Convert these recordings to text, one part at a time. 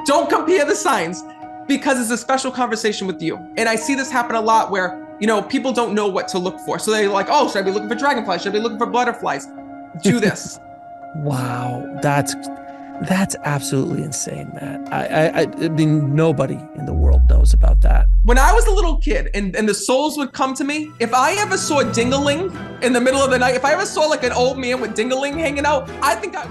Don't compare the signs because it's a special conversation with you. And I see this happen a lot where, people don't know what to look for. So they're like, oh, should I be looking for dragonflies? Should I be looking for butterflies? Do this. Wow, that's absolutely insane, Matt. I mean, nobody in the world knows about that. When I was a little kid and the souls would come to me, if I ever saw ding-a-ling in the middle of the night, if I ever saw like an old man with ding-a-ling hanging out, I think I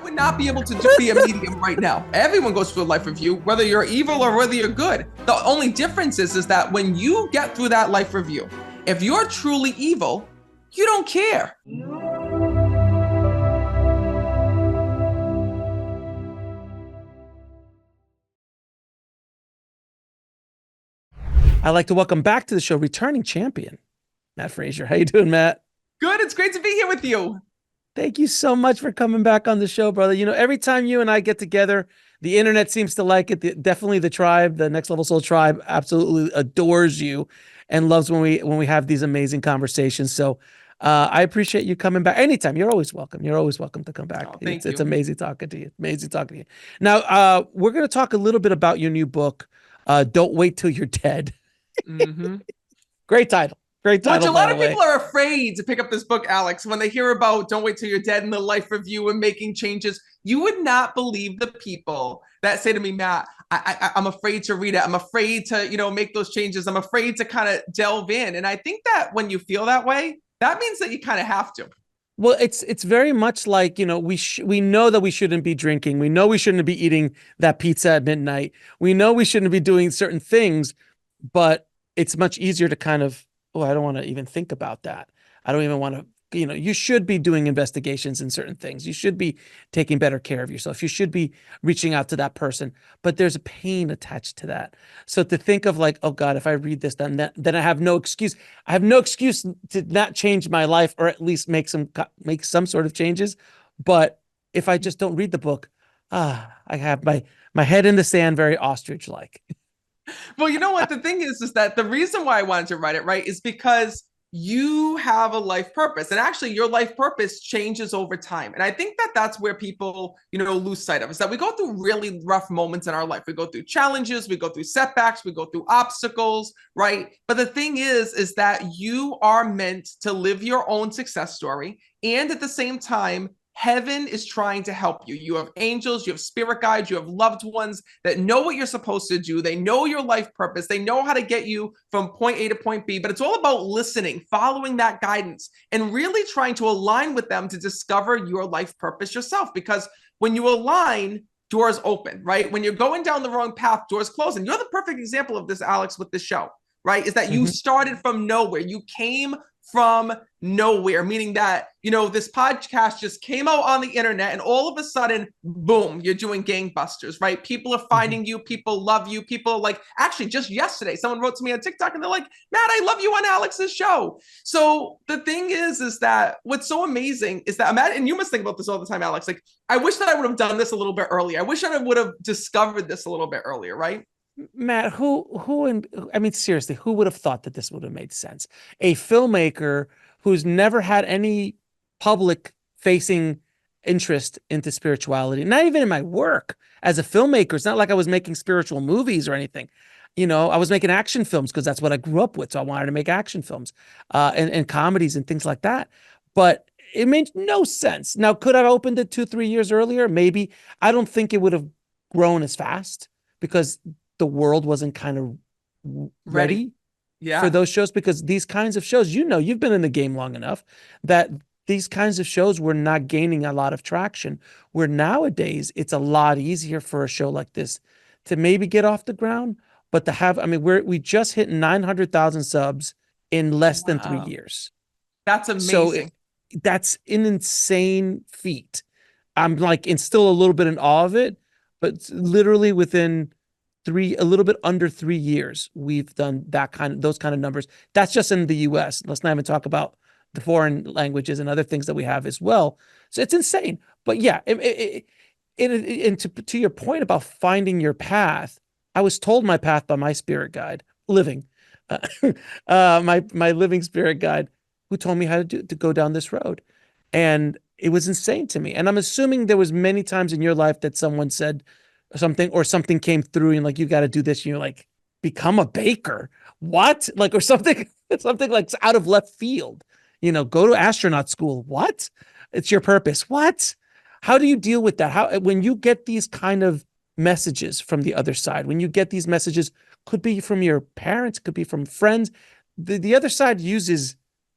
would not be able to be a medium right now. Everyone goes through a life review, whether you're evil or whether you're good. The only difference is that when you get through that life review, if you're truly evil, you don't care. I'd like to welcome back to the show returning champion, Matt Fraser. How you doing, Matt? Good. It's great to be here with you. Thank you so much for coming back on the show, brother. Every time you and I get together, the internet seems to like it. Definitely the tribe, the Next Level Soul tribe, absolutely adores you and loves when we have these amazing conversations. So I appreciate you coming back anytime. You're always welcome. You're always welcome to come back. Oh, It's amazing talking to you. Amazing talking to you. Now, we're going to talk a little bit about your new book, Don't Wait Till You're Dead. Mm-hmm. Great title. Great title. Which a lot of people are afraid to pick up this book, Alex, when they hear about Don't Wait Till You're Dead and the life review and making changes. You would not believe the people that say to me, Matt, I'm afraid to read it. I'm afraid to, make those changes. I'm afraid to kind of delve in. And I think that when you feel that way, that means that you kind of have to. Well, it's very much like, we know that we shouldn't be drinking. We know we shouldn't be eating that pizza at midnight. We know we shouldn't be doing certain things, but it's much easier to kind of, I don't want to even think about that. I don't even want to, you should be doing investigations in certain things. You should be taking better care of yourself. You should be reaching out to that person, but there's a pain attached to that. So to think of like, oh God, if I read this, then I have no excuse. I have no excuse to not change my life or at least make some sort of changes. But if I just don't read the book, I have my head in the sand, very ostrich-like. Well, you know what? The thing is that the reason why I wanted to write it, right, is because you have a life purpose. And actually, your life purpose changes over time. And I think that that's where people, lose sight of, is that we go through really rough moments in our life. We go through challenges, we go through setbacks, we go through obstacles, right? But the thing is that you are meant to live your own success story. And at the same time, heaven is trying to help you. You have angels, you have spirit guides, you have loved ones that know what you're supposed to do. They know your life purpose. They know how to get you from point A to point B, but it's all about listening, following that guidance, and really trying to align with them to discover your life purpose yourself. Because when you align, doors open, right? When you're going down the wrong path, doors close. And you're the perfect example of this, Alex, with this show, right? Is that you started from nowhere. You came from nowhere, meaning that, this podcast just came out on the internet and all of a sudden, boom, you're doing gangbusters, right? People are finding you. People love you. People like, actually just yesterday, someone wrote to me on TikTok and they're like, Matt, I love you on Alex's show. So the thing is that what's so amazing is that, and you must think about this all the time, Alex, like, I wish that I would have done this a little bit earlier. I wish I would have discovered this a little bit earlier, right? Matt, I mean, seriously, who would have thought that this would have made sense? A filmmaker who's never had any public facing interest into spirituality, not even in my work as a filmmaker. It's not like I was making spiritual movies or anything. I was making action films because that's what I grew up with. So I wanted to make action films, and comedies and things like that. But it made no sense. Now, could I have opened it 2-3 years earlier? Maybe. I don't think it would have grown as fast because the world wasn't kind of ready for those shows, because these kinds of shows, you've been in the game long enough that these kinds of shows were not gaining a lot of traction, where nowadays it's a lot easier for a show like this to maybe get off the ground, but to have, we just hit 900,000 subs in less than 3 years. That's amazing. So that's an insane feat. I'm like, still a little bit in awe of it, but literally within a little bit under 3 years, we've done those kind of numbers. That's just in the US. Let's not even talk about the foreign languages and other things that we have as well. So it's insane. But yeah, and to your point about finding your path, I was told my path by my spirit guide, my living spirit guide, who told me how to go down this road. And it was insane to me. And I'm assuming there was many times in your life that someone said, or something came through and like, you got to do this. And you're like, become a baker. What? Like, or something, something like out of left field, go to astronaut school. What? It's your purpose. What? How do you deal with that? How, when you get these kind of messages from the other side, when you get these messages, could be from your parents, could be from friends. The other side uses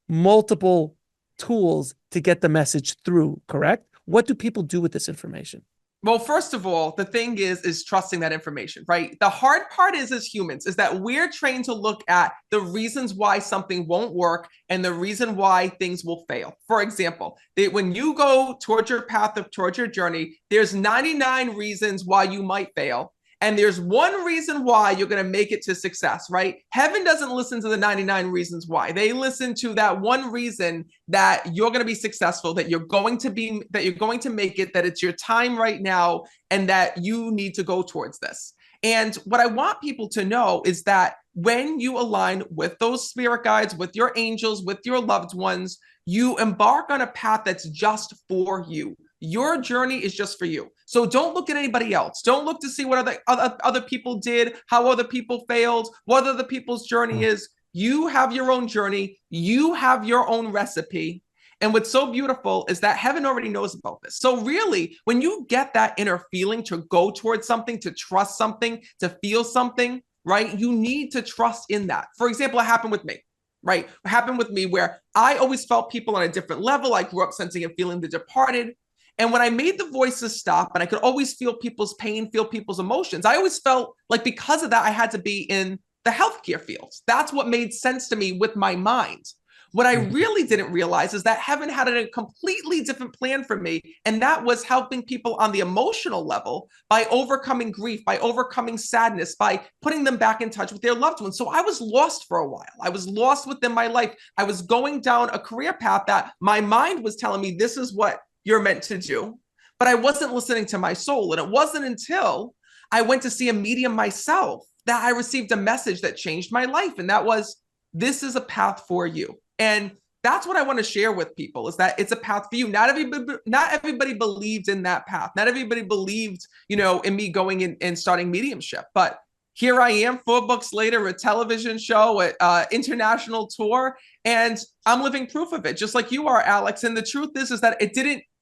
multiple tools to get the message through, correct? What do people do with this information? Well, first of all, the thing is trusting that information, right? The hard part is, as humans, is that we're trained to look at the reasons why something won't work and the reason why things will fail. For example, when you go towards your path towards your journey, there's 99 reasons why you might fail. And there's one reason why you're going to make it to success, right? Heaven doesn't listen to the 99 reasons why. They listen to that one reason that you're going to be successful, that you're going to make it, that it's your time right now, and that you need to go towards this. And what I want people to know is that when you align with those spirit guides, with your angels, with your loved ones, you embark on a path that's just for you. Your journey is just for you. So don't look at anybody else. Don't look to see what other people did, how other people failed, what other people's journey is. You have your own journey. You have your own recipe. And what's so beautiful is that heaven already knows about this. So really, when you get that inner feeling to go towards something, to trust something, to feel something, right? You need to trust in that. For example, it happened with me. Right? It happened with me where I always felt people on a different level. I grew up sensing and feeling the departed. And when I made the voices stop and I could always feel people's pain, feel people's emotions, I always felt like because of that, I had to be in the healthcare field. That's what made sense to me with my mind. What I really didn't realize is that heaven had a completely different plan for me. And that was helping people on the emotional level by overcoming grief, by overcoming sadness, by putting them back in touch with their loved ones. So I was lost for a while. I was lost within my life. I was going down a career path that my mind was telling me this is what you're meant to do. But I wasn't listening to my soul. And it wasn't until I went to see a medium myself that I received a message that changed my life. And that was, this is a path for you. And that's what I want to share with people, is that it's a path for you. Not everybody believed in that path. Not everybody believed, in me going in and starting mediumship. But here I am 4 books later, a television show, an international tour, and I'm living proof of it, just like you are, Alex. And the truth is that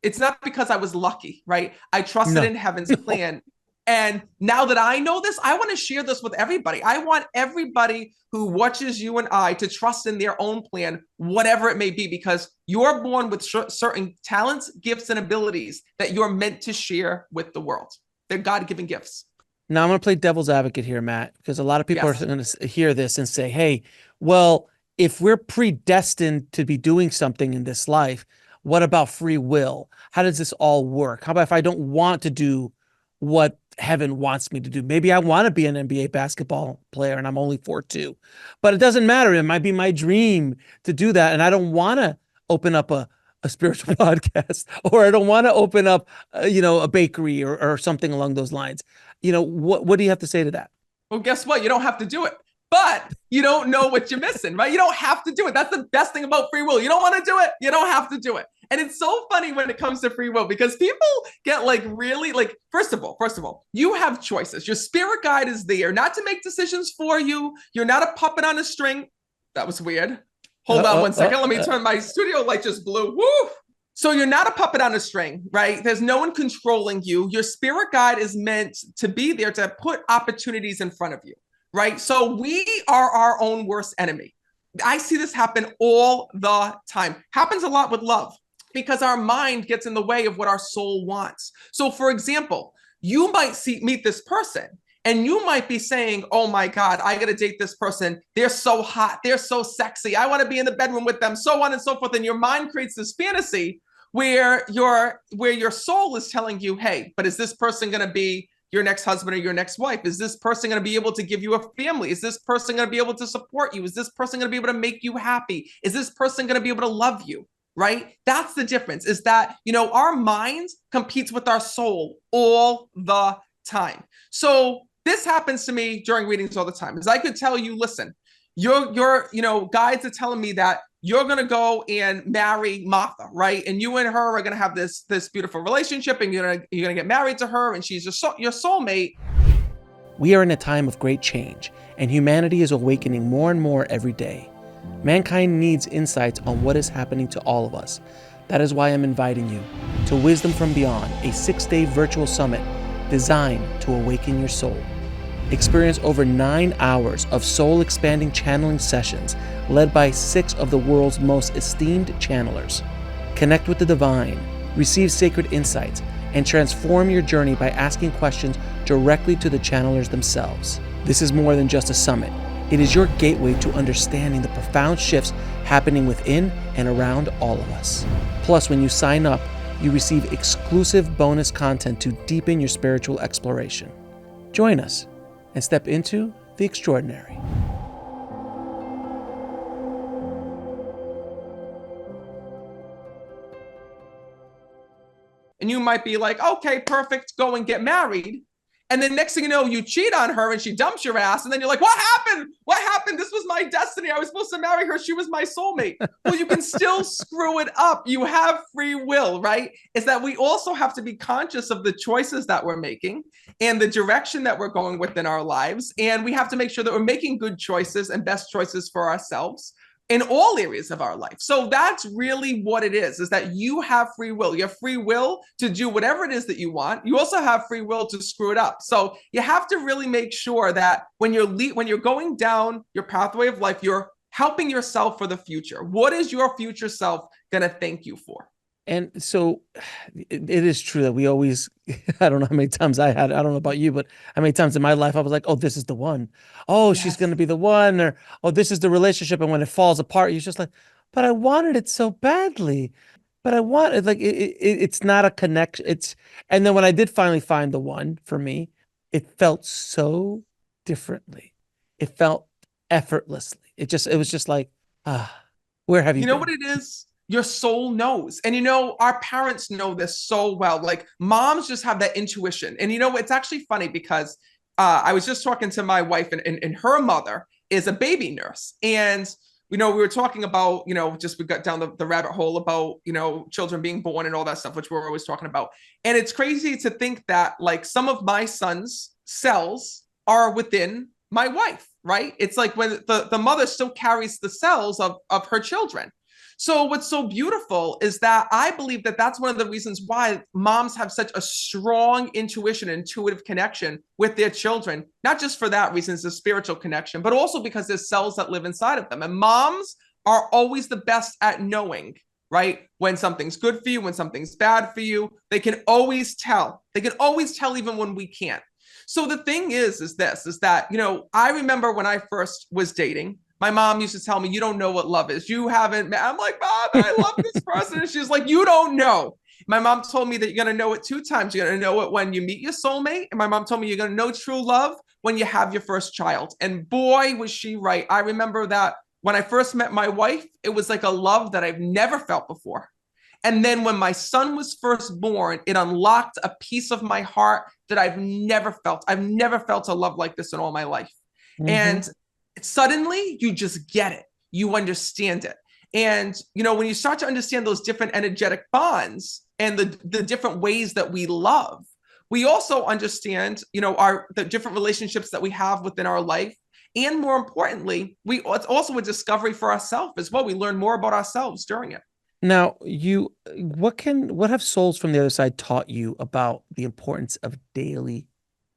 it's not because I was lucky, right? I trusted in heaven's plan. And now that I know this, I want to share this with everybody. I want everybody who watches you and I to trust in their own plan, whatever it may be, because you're born with certain talents, gifts, and abilities that you're meant to share with the world. They're God-given gifts. Now I'm going to play devil's advocate here, Matt, because a lot of people are going to hear this and say, hey, well, if we're predestined to be doing something in this life, what about free will? How does this all work? How about if I don't want to do what heaven wants me to do? Maybe I want to be an NBA basketball player and I'm only 4'2", but it doesn't matter. It might be my dream to do that. And I don't want to open up a spiritual podcast, or I don't want to open up, a bakery or something along those lines. What do you have to say to that? Well, guess what? You don't have to do it, but you don't know what you're missing, right? You don't have to do it. That's the best thing about free will. You don't want to do it. You don't have to do it. And it's so funny when it comes to free will, because people get really first of all, you have choices. Your spirit guide is there not to make decisions for you. You're not a puppet on a string. That was weird. Hold on one second. Let me turn my studio light just blew. Woo! So you're not a puppet on a string, right? There's no one controlling you. Your spirit guide is meant to be there to put opportunities in front of you, right? So we are our own worst enemy. I see this happen all the time. Happens a lot with love, because our mind gets in the way of what our soul wants. So for example, you might meet this person and you might be saying, oh my God, I got to date this person. They're so hot. They're so sexy. I want to be in the bedroom with them, so on and so forth. And your mind creates this fantasy where your soul is telling you, hey, but is this person going to be your next husband or your next wife? Is this person going to be able to give you a family? Is this person going to be able to support you? Is this person going to be able to make you happy? Is this person going to be able to love you? Right? That's the difference, is that, our mind competes with our soul all the time. So this happens to me during readings all the time, is I could tell you, listen, your guides are telling me that you're going to go and marry Martha, right? And you and her are going to have this beautiful relationship, and you're going to get married to her, and she's your soulmate. We are in a time of great change, and humanity is awakening more and more every day. Mankind needs insights on what is happening to all of us. That is why I'm inviting you to Wisdom from Beyond, a 6-day virtual summit designed to awaken your soul. Experience over 9 hours of soul-expanding channeling sessions led by 6 of the world's most esteemed channelers. Connect with the divine, receive sacred insights, and transform your journey by asking questions directly to the channelers themselves. This is more than just a summit. It is your gateway to understanding the profound shifts happening within and around all of us. Plus, when you sign up, you receive exclusive bonus content to deepen your spiritual exploration. Join us and step into the extraordinary. And you might be like, okay, perfect, go and get married. And then next thing you know, you cheat on her and she dumps your ass. And then you're like, what happened? What happened? This was my destiny. I was supposed to marry her. She was my soulmate. Well, you can still screw it up. You have free will, right? Is that we also have to be conscious of the choices that we're making and the direction that we're going within our lives. And we have to make sure that we're making good choices and best choices for ourselves in all areas of our life. So that's really what it is that you have free will. You have free will to do whatever it is that you want. You also have free will to screw it up. So you have to really make sure that when you're going down your pathway of life, you're helping yourself for the future. What is your future self going to thank you for? And so it is true that we always, I don't know how many times I don't know about you, but how many times in my life I was like, oh, this is the one. Oh, yes, she's going to be the one. Or, oh, this is the relationship. And when it falls apart, you're just like, but I wanted it so badly. But I wanted, like, it's not a connection. And then when I did finally find the one for me, it felt so differently. It felt effortlessly. It was just like, where have you been? You know what it is? Your soul knows. And our parents know this so well. Like moms just have that intuition. And it's actually funny because I was just talking to my wife, and her mother is a baby nurse. And we were talking about, just we got down the rabbit hole about, children being born and all that stuff, which we're always talking about. And it's crazy to think that like some of my son's cells are within my wife, right? It's like when the mother still carries the cells of her children. So what's so beautiful is that I believe that that's one of the reasons why moms have such a strong intuition, intuitive connection with their children, not just for that reason, it's a spiritual connection, but also because there's cells that live inside of them. And moms are always the best at knowing, right? When something's good for you, when something's bad for you, they can always tell. They can always tell even when we can't. So the thing is that, I remember when I first was dating, my mom used to tell me, you don't know what love is. You haven't. I'm like, Mom, I love this person. And she's like, you don't know. My mom told me that you're going to know it 2 times. You're going to know it when you meet your soulmate. And my mom told me you're going to know true love when you have your first child. And boy, was she right. I remember that when I first met my wife, it was like a love that I've never felt before. And then when my son was first born, it unlocked a piece of my heart that I've never felt. I've never felt a love like this in all my life. Mm-hmm. And suddenly you just get it. You understand it. And, when you start to understand those different energetic bonds and the different ways that we love, we also understand, the different relationships that we have within our life. And more importantly, it's also a discovery for ourselves as well. We learn more about ourselves during it. Now, what have souls from the other side taught you about the importance of daily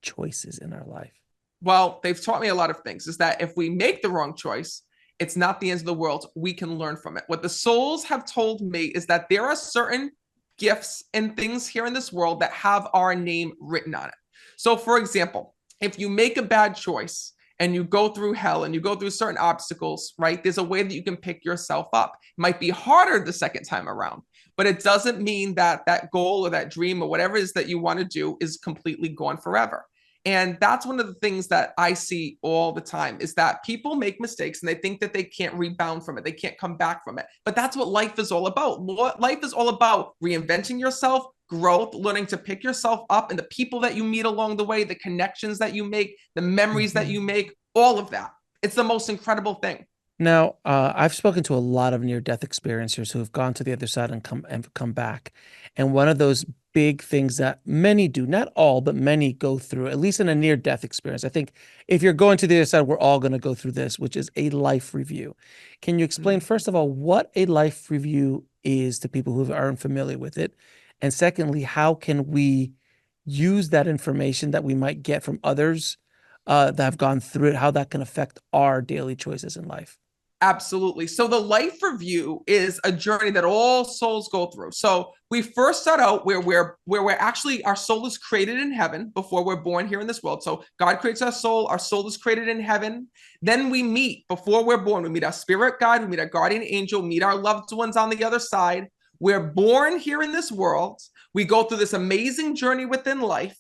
choices in our life? Well, they've taught me a lot of things, is that if we make the wrong choice, it's not the end of the world. We can learn from it. What the souls have told me is that there are certain gifts and things here in this world that have our name written on it. So for example, if you make a bad choice and you go through hell and you go through certain obstacles, right? There's a way that you can pick yourself up. It might be harder the second time around, but it doesn't mean that that goal or that dream or whatever it is that you want to do is completely gone forever. And that's one of the things that I see all the time, is that people make mistakes and they think that they can't rebound from it. They can't come back from it. But that's what life is all about. Life is all about reinventing yourself, growth, learning to pick yourself up, and the people that you meet along the way, the connections that you make, the memories that you make, all of that. It's the most incredible thing. Now, I've spoken to a lot of near-death experiencers who have gone to the other side and come back. And one of those big things that many do, not all, but many go through, at least in a near-death experience. I think if you're going to the other side, we're all going to go through this, which is a life review. Can you explain, first of all, what a life review is to people who aren't familiar with it? And secondly, how can we use that information that we might get from others that have gone through it, how that can affect our daily choices in life? Absolutely. So the life review is a journey that all souls go through. So we first start out where we're actually, our soul is created in heaven before we're born here in this world. So God creates our soul is created in heaven. Then we meet before we're born. We meet our spirit guide, we meet our guardian angel, meet our loved ones on the other side. We're born here in this world. We go through this amazing journey within life.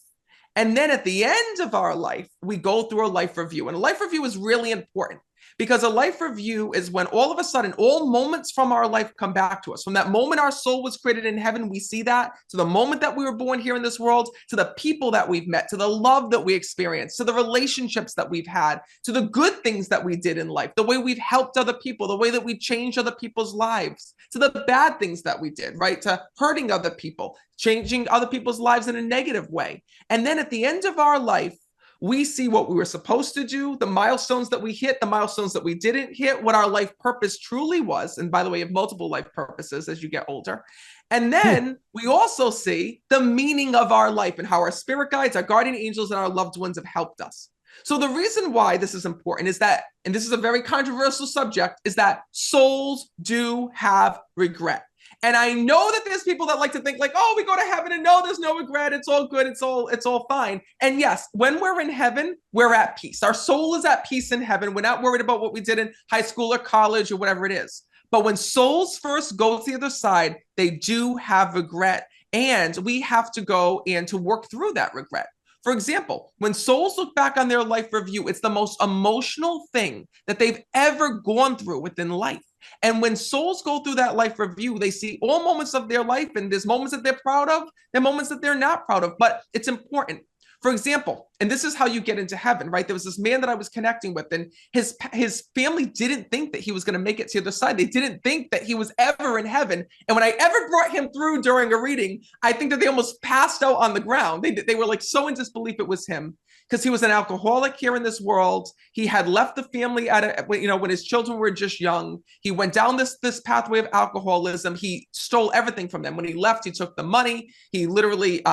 And then at the end of our life, we go through a life review. And a life review is really important because a life review is when all of a sudden all moments from our life come back to us. From that moment our soul was created in heaven, we see that, to the moment that we were born here in this world, to the people that we've met, to the love that we experienced, to the relationships that we've had, to the good things that we did in life, the way we've helped other people, the way that we changed other people's lives, to the bad things that we did, right? To hurting other people, changing other people's lives in a negative way. And then at the end of our life, we see what we were supposed to do, the milestones that we hit, the milestones that we didn't hit, what our life purpose truly was. And by the way, you have multiple life purposes as you get older. And then we also see the meaning of our life and how our spirit guides, our guardian angels, and our loved ones have helped us. So the reason why this is important is that, and this is a very controversial subject, is that souls do have regret. And I know that there's people that like to think like, oh, we go to heaven and no, there's no regret. It's all good. It's all fine. And yes, when we're in heaven, we're at peace. Our soul is at peace in heaven. We're not worried about what we did in high school or college or whatever it is. But when souls first go to the other side, they do have regret. And we have to go and to work through that regret. For example, when souls look back on their life review, it's the most emotional thing that they've ever gone through within life. And when souls go through that life review, they see all moments of their life, and there's moments that they're proud of, and moments that they're not proud of. But it's important. For example, and this is how you get into heaven, right? There was this man that I was connecting with, and his family didn't think that he was going to make it to the other side. They didn't think that he was ever in heaven. And when I ever brought him through during a reading, I think that they almost passed out on the ground. They were like so in disbelief it was him, because he was an alcoholic here in this world. He had left the family when his children were just young. He went down this pathway of alcoholism. He stole everything from them. When he left, he took the money. He literally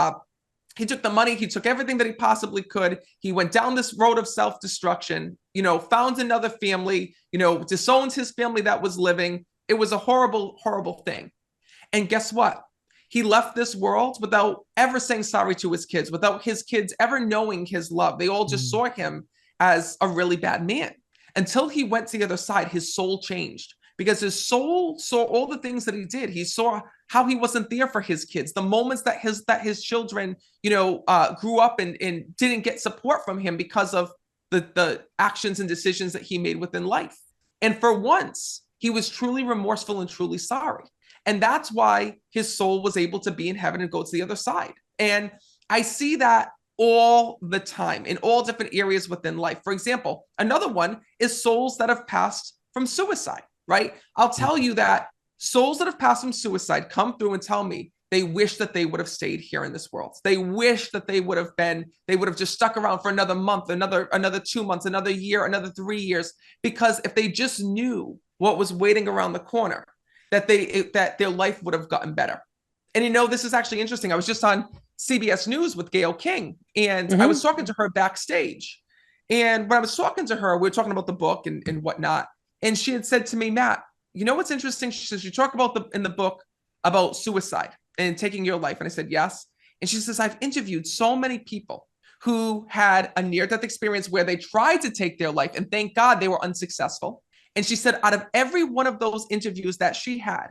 he took the money, he took everything that he possibly could. He went down this road of self-destruction, found another family, disowned his family that was living. It was a horrible, horrible thing. And guess what? He left this world without ever saying sorry to his kids, without his kids ever knowing his love. They all just saw him as a really bad man. Until he went to the other side, his soul changed, because his soul saw all the things that he did. He saw how he wasn't there for his kids, the moments that his children, grew up and didn't get support from him because of the actions and decisions that he made within life. And for once, he was truly remorseful and truly sorry. And that's why his soul was able to be in heaven and go to the other side. And I see that all the time in all different areas within life. For example, another one is souls that have passed from suicide, right? I'll tell you that souls that have passed from suicide come through and tell me they wish that they would have stayed here in this world. They wish that they would have just stuck around for another month, another 2 months, another year, another 3 years, because if they just knew what was waiting around the corner, that their life would have gotten better. And this is actually interesting. I was just on CBS News with Gayle King, and I was talking to her backstage. And when I was talking to her, we were talking about the book and whatnot. And she had said to me, Matt, what's interesting? She says, you talk about in the book about suicide and taking your life. And I said, yes. And she says, I've interviewed so many people who had a near-death experience where they tried to take their life, and thank God they were unsuccessful. And she said, out of every one of those interviews that she had,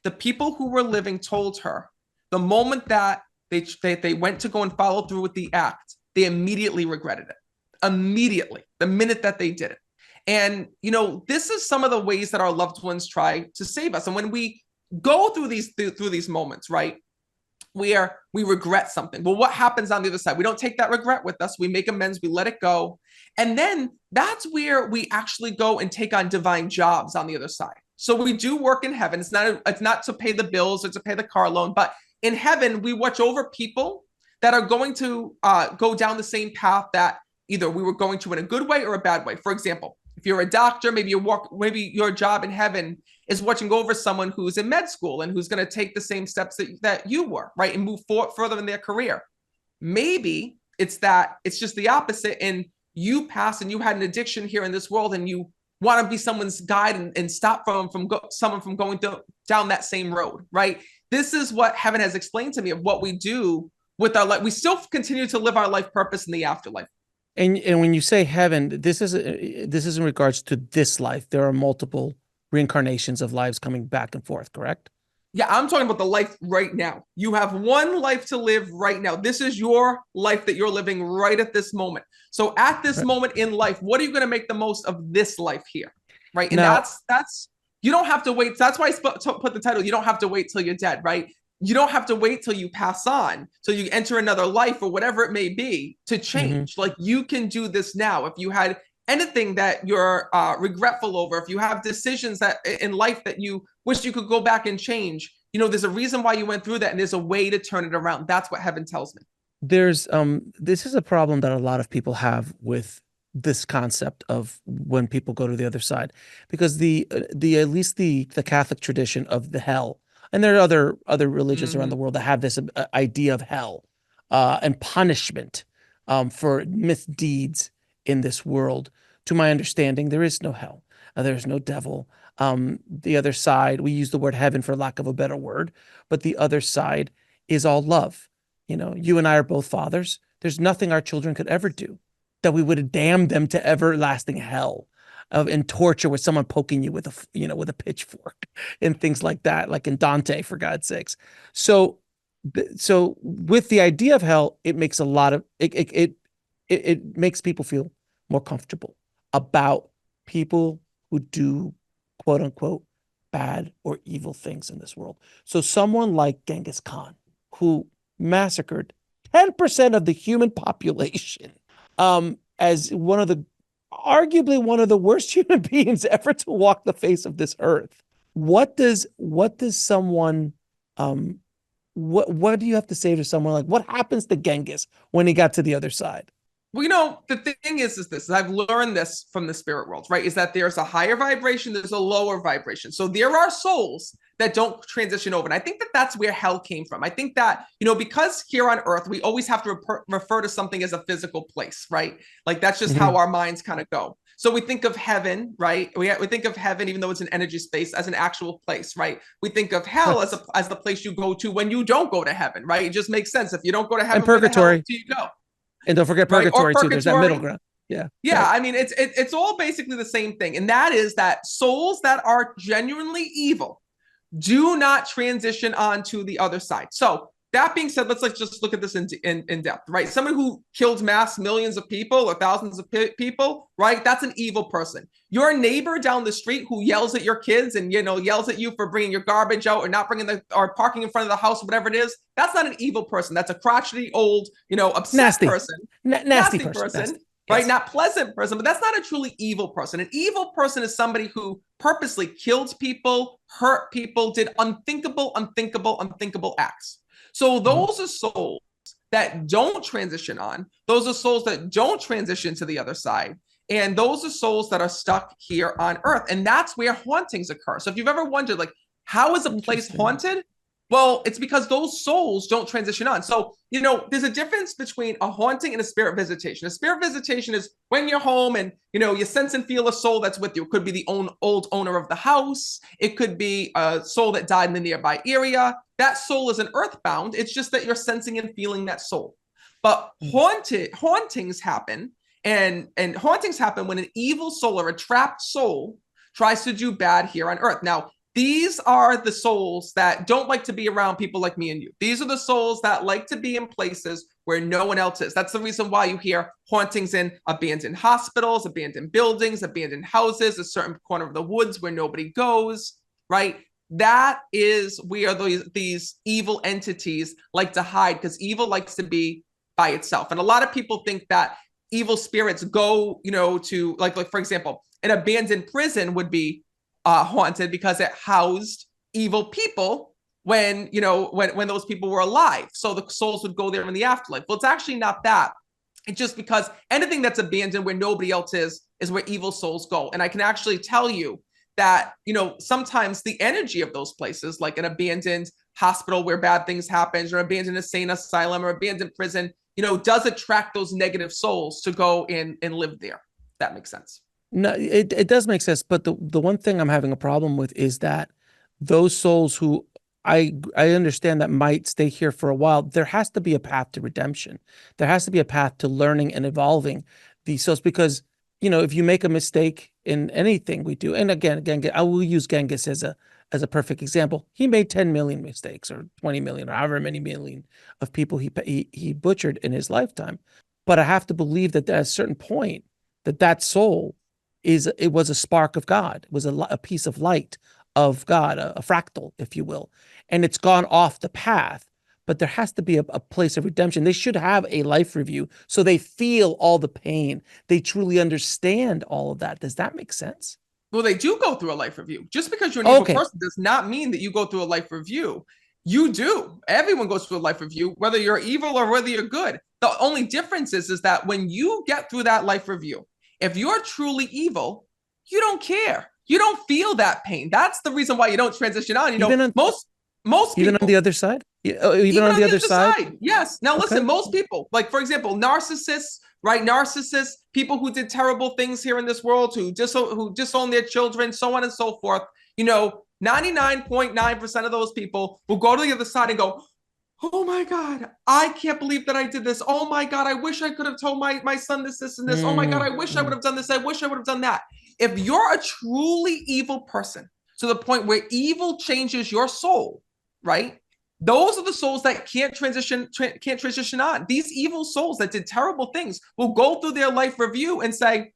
the people who were living told her the moment that they went to go and follow through with the act, they immediately regretted it. Immediately, the minute that they did it. And, this is some of the ways that our loved ones try to save us. And when we go through these moments, right, where we regret something. Well, what happens on the other side? We don't take that regret with us. We make amends, we let it go. And then that's where we actually go and take on divine jobs on the other side. So we do work in heaven. It's not to pay the bills or to pay the car loan, but in heaven, we watch over people that are going to go down the same path that either we were going to in a good way or a bad way. For example, if you're a doctor, maybe your job in heaven is watching over someone who's in med school and who's going to take the same steps that you were, right? And move further in their career. Maybe it's just the opposite. And you pass and you had an addiction here in this world and you want to be someone's guide and stop someone from going down that same road, right? This is what heaven has explained to me of what we do with our life. We still continue to live our life purpose in the afterlife. And when you say heaven, this is in regards to this life. There are multiple reincarnations of lives coming back and forth, correct? Yeah, I'm talking about the life right now. You have one life to live right now. This is your life that you're living right at this moment. So at this moment in life, what are you going to make the most of this life here? Right. And now, that's you don't have to wait. That's why I put the title, you don't have to wait till you're dead, right? You don't have to wait till you pass on, till you enter another life or whatever it may be to change. Like you can do this now. If you had anything that you're regretful over, if you have decisions that in life that you wish you could go back and change, there's a reason why you went through that and there's a way to turn it around. That's what heaven tells me. There's this is a problem that a lot of people have with this concept of when people go to the other side, because the at least the Catholic tradition of the hell, and there are other religions around the world that have this idea of hell and punishment for misdeeds in this world. To my understanding, there is no hell. There's no devil. The other side, we use the word heaven for lack of a better word, but the other side is all love. You and I are both fathers. There's nothing our children could ever do that we would damn them to everlasting hell and torture with someone poking you with a pitchfork and things like that, like in Dante, for God's sakes. So with the idea of hell, it makes it makes people feel more comfortable about people who do quote unquote bad or evil things in this world. So someone like Genghis Khan, who massacred 10% of the human population, as arguably one of the worst human beings ever to walk the face of this earth. What does someone, what do you have to say to someone like, what happens to Genghis when he got to the other side? Well, the thing is this, I've learned this from the spirit world, right? Is that there's a higher vibration, there's a lower vibration. So there are souls that don't transition over. And I think that that's where hell came from. I think that, because here on earth, we always have to refer to something as a physical place, right? Like that's just how our minds kind of go. So we think of heaven, right? We think of heaven, even though it's an energy space, as an actual place, right? We think of hell as the place you go to when you don't go to heaven, right? It just makes sense. If you don't go to heaven, and purgatory, where the hell do you go? And don't forget purgatory, right? Too. There's that middle ground. Yeah. Yeah. Right. I mean, it's all basically the same thing. And that is that souls that are genuinely evil do not transition on to the other side. So that being said, let's just look at this in depth, right? Someone who killed mass millions of people or thousands of people, right? That's an evil person. Your neighbor down the street who yells at your kids and, yells at you for bringing your garbage out or not or parking in front of the house, whatever it is, that's not an evil person. That's a crotchety old, upset nasty person. Nasty person. Nasty. Right? Yes. Not pleasant person, but that's not a truly evil person. An evil person is somebody who purposely killed people, hurt people, did unthinkable acts. So those are souls that don't transition on. Those are souls that don't transition to the other side. And those are souls that are stuck here on earth. And that's where hauntings occur. So if you've ever wondered, like, how is a place haunted? Well, it's because those souls don't transition on. So, there's a difference between a haunting and a spirit visitation. A spirit visitation is when you're home and, you sense and feel a soul that's with you. It could be the old owner of the house. It could be a soul that died in the nearby area. That soul isn't earthbound. It's just that you're sensing and feeling that soul. But hauntings happen, and hauntings happen when an evil soul or a trapped soul tries to do bad here on earth. Now, these are the souls that don't like to be around people like me and you. These are the souls that like to be in places where no one else is. That's the reason why you hear hauntings in abandoned hospitals, abandoned buildings, abandoned houses, a certain corner of the woods where nobody goes, right? that is where these evil entities like to hide, because evil likes to be by itself. And a lot of people think that evil spirits go, to like for example, an abandoned prison would be haunted because it housed evil people when when those people were alive. So the souls would go there in the afterlife. Well, it's actually not that. It's just because anything that's abandoned where nobody else is where evil souls go. And I can actually tell you that, sometimes the energy of those places, like an abandoned hospital where bad things happen, or abandoned insane asylum, or abandoned prison, does attract those negative souls to go in and live there. That makes sense. No, it does make sense. But the one thing I'm having a problem with is that those souls who I understand that might stay here for a while, there has to be a path to redemption. There has to be a path to learning and evolving these souls, because, if you make a mistake in anything we do, and again, I will use Genghis as a perfect example. He made 10 million mistakes, or 20 million, or however many million of people he butchered in his lifetime. But I have to believe that at a certain point that soul it was a spark of God. It was a piece of light of God, a fractal, if you will. And it's gone off the path, but there has to be a place of redemption. They should have a life review so they feel all the pain. They truly understand all of that. Does that make sense? Well, they do go through a life review. Just because you're an evil Okay. person does not mean that you go through a life review. You do. Everyone goes through a life review, whether you're evil or whether you're good. The only difference is that when you get through that life review, if you're truly evil, you don't care. You don't feel that pain. That's the reason why you don't transition on. Most even people, on the other side, even on the other side. Yes. Now, okay. Listen, most people, like for example, narcissists, right? Narcissists, people who did terrible things here in this world, who disown their children, so on and so forth. 99.9% of those people will go to the other side and go, oh my God, I can't believe that I did this. Oh my God, I wish I could have told my son this, and this. Oh my God, I wish I would have done this. I wish I would have done that. If you're a truly evil person, to the point where evil changes your soul, right? Those are the souls that can't transition on. These evil souls that did terrible things will go through their life review and say,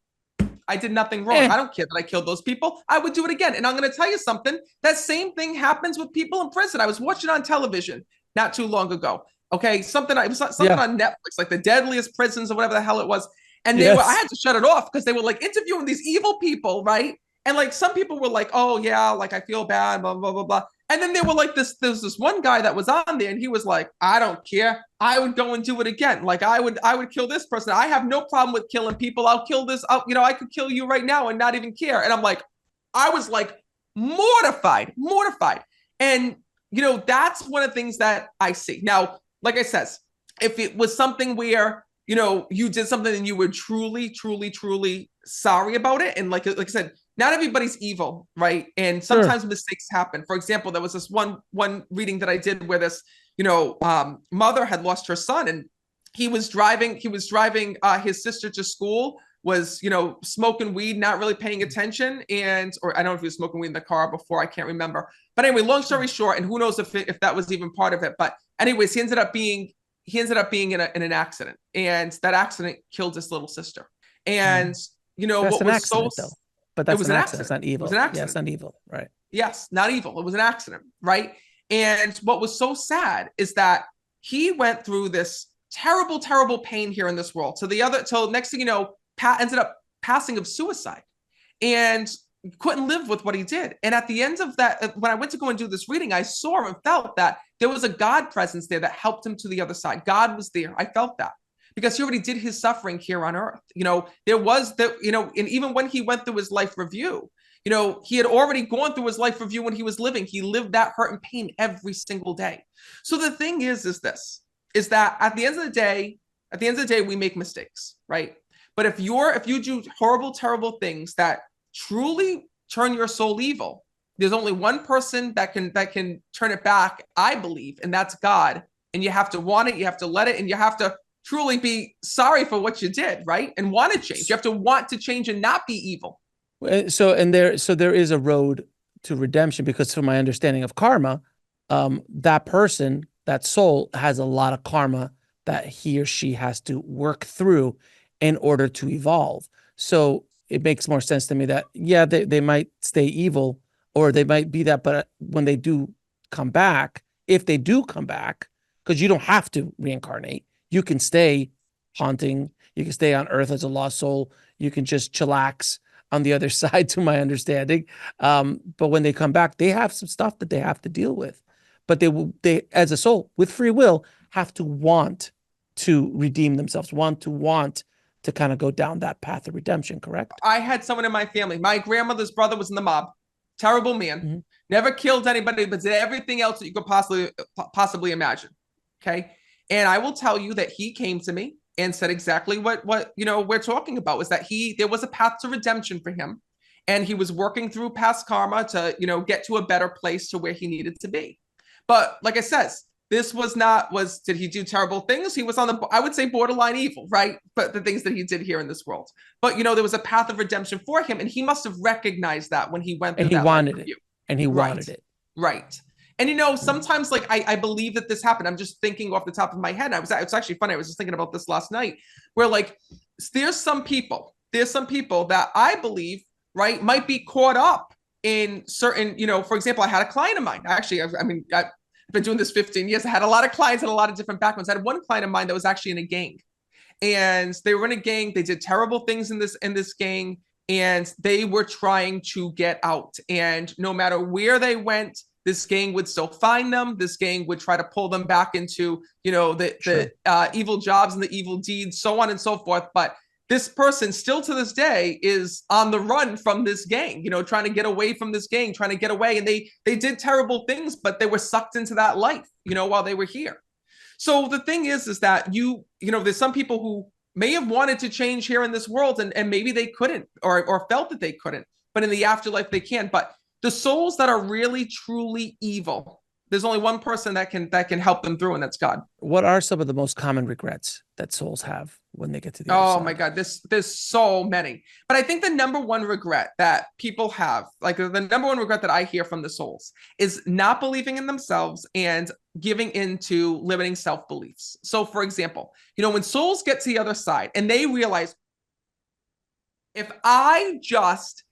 I did nothing wrong. I don't care that I killed those people. I would do it again. And I'm going to tell you something. That same thing happens with people in prison. I was watching on television not too long ago. Okay, something on Netflix, like the deadliest prisons or whatever the hell it was. And I had to shut it off because they were like interviewing these evil people, right? And like some people were like, oh yeah, like I feel bad, blah, blah, blah, blah. And then they were like there's this one guy that was on there and he was like, I don't care. I would go and do it again. Like I would kill this person. I have no problem with killing people. I'll kill this. I could kill you right now and not even care. And I'm like, I was like mortified. And that's one of the things that I see. Now, like I said, if it was something where, you did something and you were truly, truly, truly sorry about it. And like I said, not everybody's evil, right? And sometimes mistakes happen. For example, there was this one reading that I did where this, mother had lost her son, and he was driving his sister to school, was, smoking weed, not really paying attention. Or I don't know if he was smoking weed in the car before, I can't remember. But anyway, long story short, and who knows if that was even part of it. But anyways, he ended up being in an accident, and that accident killed his little sister. And, that's what an was accident, though. But that's an accident. It's not evil. It was an accident. Yeah, it's not evil, right? Yes, not evil. It was an accident, right? And what was so sad is that he went through this terrible, terrible pain here in this world. Till next thing you know, ended up passing of suicide, and couldn't live with what he did. And at the end of that, when I went to go and do this reading, I saw and felt that there was a God presence there that helped him to the other side. God was there. I felt that, because he already did his suffering here on earth. There was and even when he went through his life review, he had already gone through his life review when he was living. He lived that hurt and pain every single day. So the thing is that at the end of the day, we make mistakes, right? But if you do horrible, terrible things that truly turn your soul evil, there's only one person that can turn it back, I believe, and that's God. And you have to want it, you have to let it, and you have to truly be sorry for what you did, right? And want to change. You have to want to change and not be evil. So there is a road to redemption, because from my understanding of karma, that person, that soul, has a lot of karma that he or she has to work through in order to evolve. So it makes more sense to me that, yeah, they might stay evil or they might be that, but when they do come back, if they do come back, because you don't have to reincarnate, you can stay haunting, you can stay on Earth as a lost soul, you can just chillax on the other side, to my understanding. But when they come back, they have some stuff that they have to deal with. But they, as a soul with free will, have to want to redeem themselves, want to kind of go down that path of redemption, correct? I had someone in my family. My grandmother's brother was in the mob. Terrible man. Mm-hmm. Never killed anybody, but did everything else that you could possibly imagine. Okay. And I will tell you that he came to me and said exactly what we're talking about, was that there was a path to redemption for him. And he was working through past karma to, get to a better place to where he needed to be. But like I says, this did he do terrible things? He was on I would say borderline evil, right? But the things that he did here in this world. But, there was a path of redemption for him. And he must have recognized that when he went through that life review. And he wanted it. Right. And, sometimes like I believe that this happened. I'm just thinking off the top of my head. It's actually funny. I was just thinking about this last night where like, there's some people that I believe, right, might be caught up in certain, for example, I had a client of mine. Actually, I've been doing this 15 years. I had a lot of clients and a lot of different backgrounds. I had one client of mine that was actually in a gang, and they were in a gang. They did terrible things in this gang, and they were trying to get out. And no matter where they went, this gang would still find them. This gang would try to pull them back into, the evil jobs and the evil deeds, so on and so forth. But this person still to this day is on the run from this gang, trying to get away from this gang, trying to get away. And they did terrible things, but they were sucked into that life, while they were here. So the thing is that there's some people who may have wanted to change here in this world, and maybe they couldn't, or felt that they couldn't, but in the afterlife they can. But the souls that are really truly evil, there's only one person that can help them through, and that's God. What are some of the most common regrets that souls have when they get to the other side? Oh my God, there's so many. But I think the number one regret that people have, like the number one regret that I hear from the souls, is not believing in themselves and giving into limiting self-beliefs. So for example, when souls get to the other side and they realize, if I just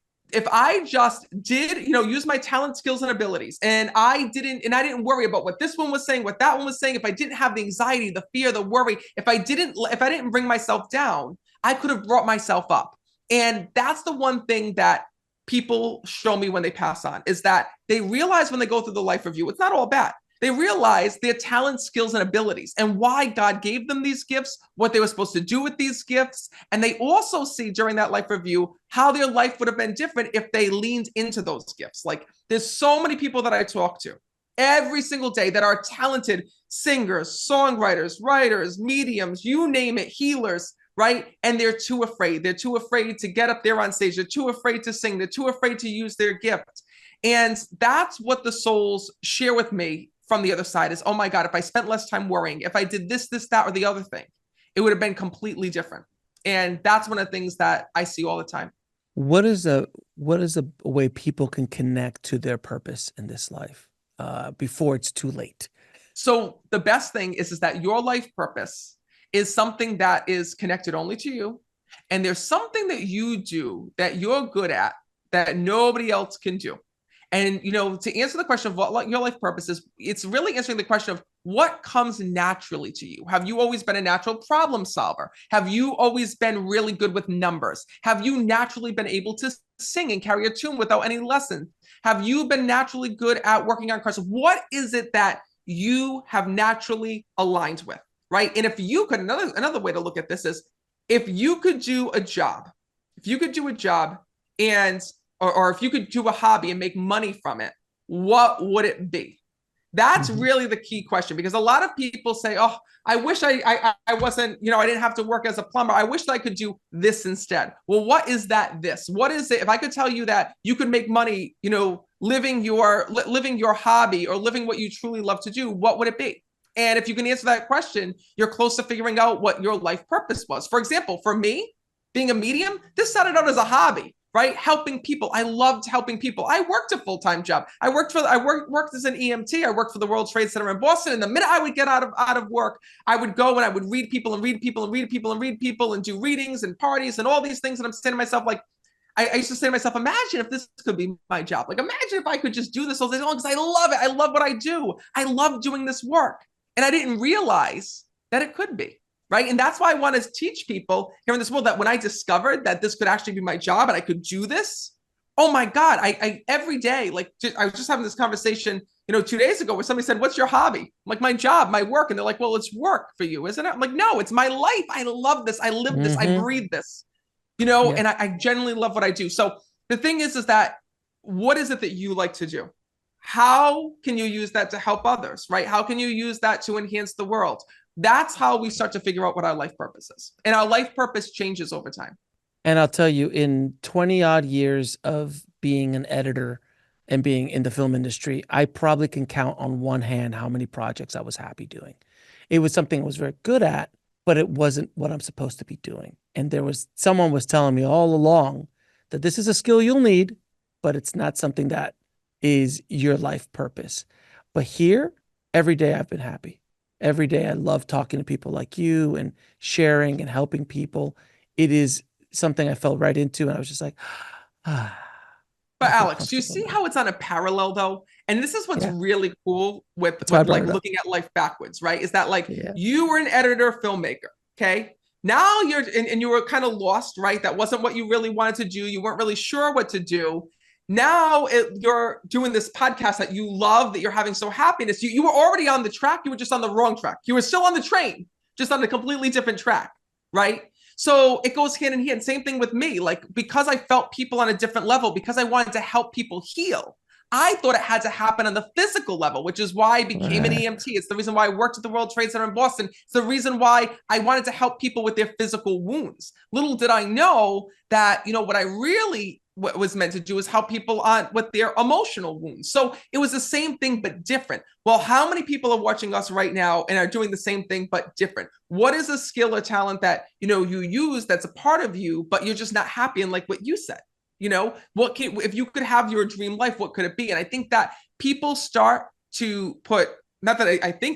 did, use my talent, skills, and abilities, and I didn't worry about what this one was saying, what that one was saying, if I didn't have the anxiety, the fear, the worry, if I didn't bring myself down, I could have brought myself up. And that's the one thing that people show me when they pass on, is that they realize when they go through the life review, it's not all bad. They realize their talent, skills, and abilities, and why God gave them these gifts, what they were supposed to do with these gifts. And they also see during that life review how their life would have been different if they leaned into those gifts. Like, there's so many people that I talk to every single day that are talented singers, songwriters, writers, mediums, you name it, healers, right? And they're too afraid. They're too afraid to get up there on stage. They're too afraid to sing. They're too afraid to use their gift. And that's what the souls share with me from the other side, is, oh my God, if I spent less time worrying, if I did this, that, or the other thing, it would have been completely different. And that's one of the things that I see all the time. What is a way people can connect to their purpose in this life before it's too late? So the best thing is that your life purpose is something that is connected only to you. And there's something that you do that you're good at that nobody else can do. And, to answer the question of what your life purpose is, it's really answering the question of what comes naturally to you. Have you always been a natural problem solver? Have you always been really good with numbers? Have you naturally been able to sing and carry a tune without any lesson? Have you been naturally good at working on cars? What is it that you have naturally aligned with, right? And if you could, another way to look at this is, if you could do a job and or if you could do a hobby and make money from it, what would it be? That's really the key question, because a lot of people say, oh, I wish I wasn't, I didn't have to work as a plumber. I wish that I could do this instead. Well, what is that this? What is it? If I could tell you that you could make money, living your hobby or living what you truly love to do, what would it be? And if you can answer that question, you're close to figuring out what your life purpose was. For example, for me, being a medium, this started out as a hobby. Right? Helping people. I loved helping people. I worked a full-time job. I worked as an EMT. I worked for the World Trade Center in Boston. And the minute I would get out of work, I would go and I would read people and do readings and parties and all these things. And I'm saying to myself, like, I used to say to myself, imagine if this could be my job. Like, imagine if I could just do this all day long, because I love it. I love what I do. I love doing this work. And I didn't realize that it could be. Right. And that's why I want to teach people here in this world that when I discovered that this could actually be my job and I could do this, oh my God, I every day, like, I was just having this conversation, 2 days ago where somebody said, what's your hobby? I'm like, my job, my work. And they're like, well, it's work for you, isn't it? I'm like, no, it's my life. I love this. I live this. I breathe this, Yeah. and I genuinely love what I do. So the thing is that what is it that you like to do? How can you use that to help others, right? How can you use that to enhance the world? That's how we start to figure out what our life purpose is. And our life purpose changes over time. And I'll tell you, in 20 odd years of being an editor and being in the film industry, I probably can count on one hand how many projects I was happy doing. It was something I was very good at, but it wasn't what I'm supposed to be doing. And someone was telling me all along that this is a skill you'll need, but it's not something that is your life purpose. But here, every day I've been happy. Every day I love talking to people like you and sharing and helping people. It is something I fell right into, and I was just like, But Alex, do you see how it's on a parallel though? And this is what's really cool with like looking at life backwards, right? Is that like you were an editor, filmmaker, okay? Now you're and you were kind of lost, right? That wasn't what you really wanted to do. You weren't really sure what to do. Now you're doing this podcast that you love, that you're having so happiness. You were already on the track. You were just on the wrong track. You were still on the train, just on a completely different track, right? So it goes hand in hand. Same thing with me. Like, because I felt people on a different level, because I wanted to help people heal, I thought it had to happen on the physical level, which is why I became an EMT. It's the reason why I worked at the World Trade Center in Boston. It's the reason why I wanted to help people with their physical wounds. Little did I know that, what I really was meant to do is help people on with their emotional wounds. So it was the same thing, but different. Well, how many people are watching us right now and are doing the same thing, but different? What is a skill or talent that, you use that's a part of you, but you're just not happy in, like what you said? If you could have your dream life, what could it be? And I think that people start to put, not that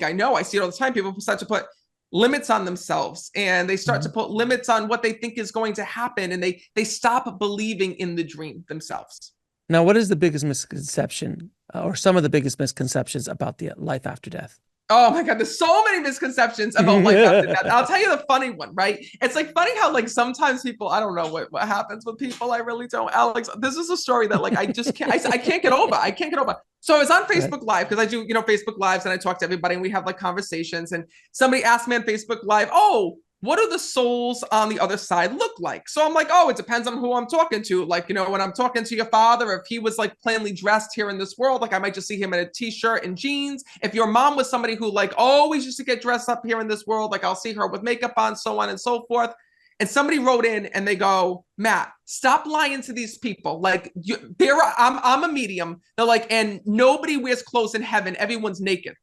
I know, I see it all the time. People start to put limits on themselves, and they start to put limits on what they think is going to happen. And they stop believing in the dream themselves. Now, what is the biggest misconception or some of the biggest misconceptions about the life after death? Oh my God, there's so many misconceptions about life after death. I'll tell you the funny one, right? It's like funny how like sometimes people, I don't know what happens with people. I really don't. Alex, this is a story that like I just can't, I can't get over. I can't get over. So I was on Facebook Live because I do, Facebook Lives, and I talk to everybody and we have like conversations, and somebody asked me on Facebook Live, oh, what do the souls on the other side look like? So I'm like, oh, it depends on who I'm talking to. Like, when I'm talking to your father, if he was like plainly dressed here in this world, like I might just see him in a t-shirt and jeans. If your mom was somebody who like always used to get dressed up here in this world, like I'll see her with makeup on, so on and so forth. And somebody wrote in and they go, Matt, stop lying to these people. Like I'm a medium. They're like, and nobody wears clothes in heaven. Everyone's naked.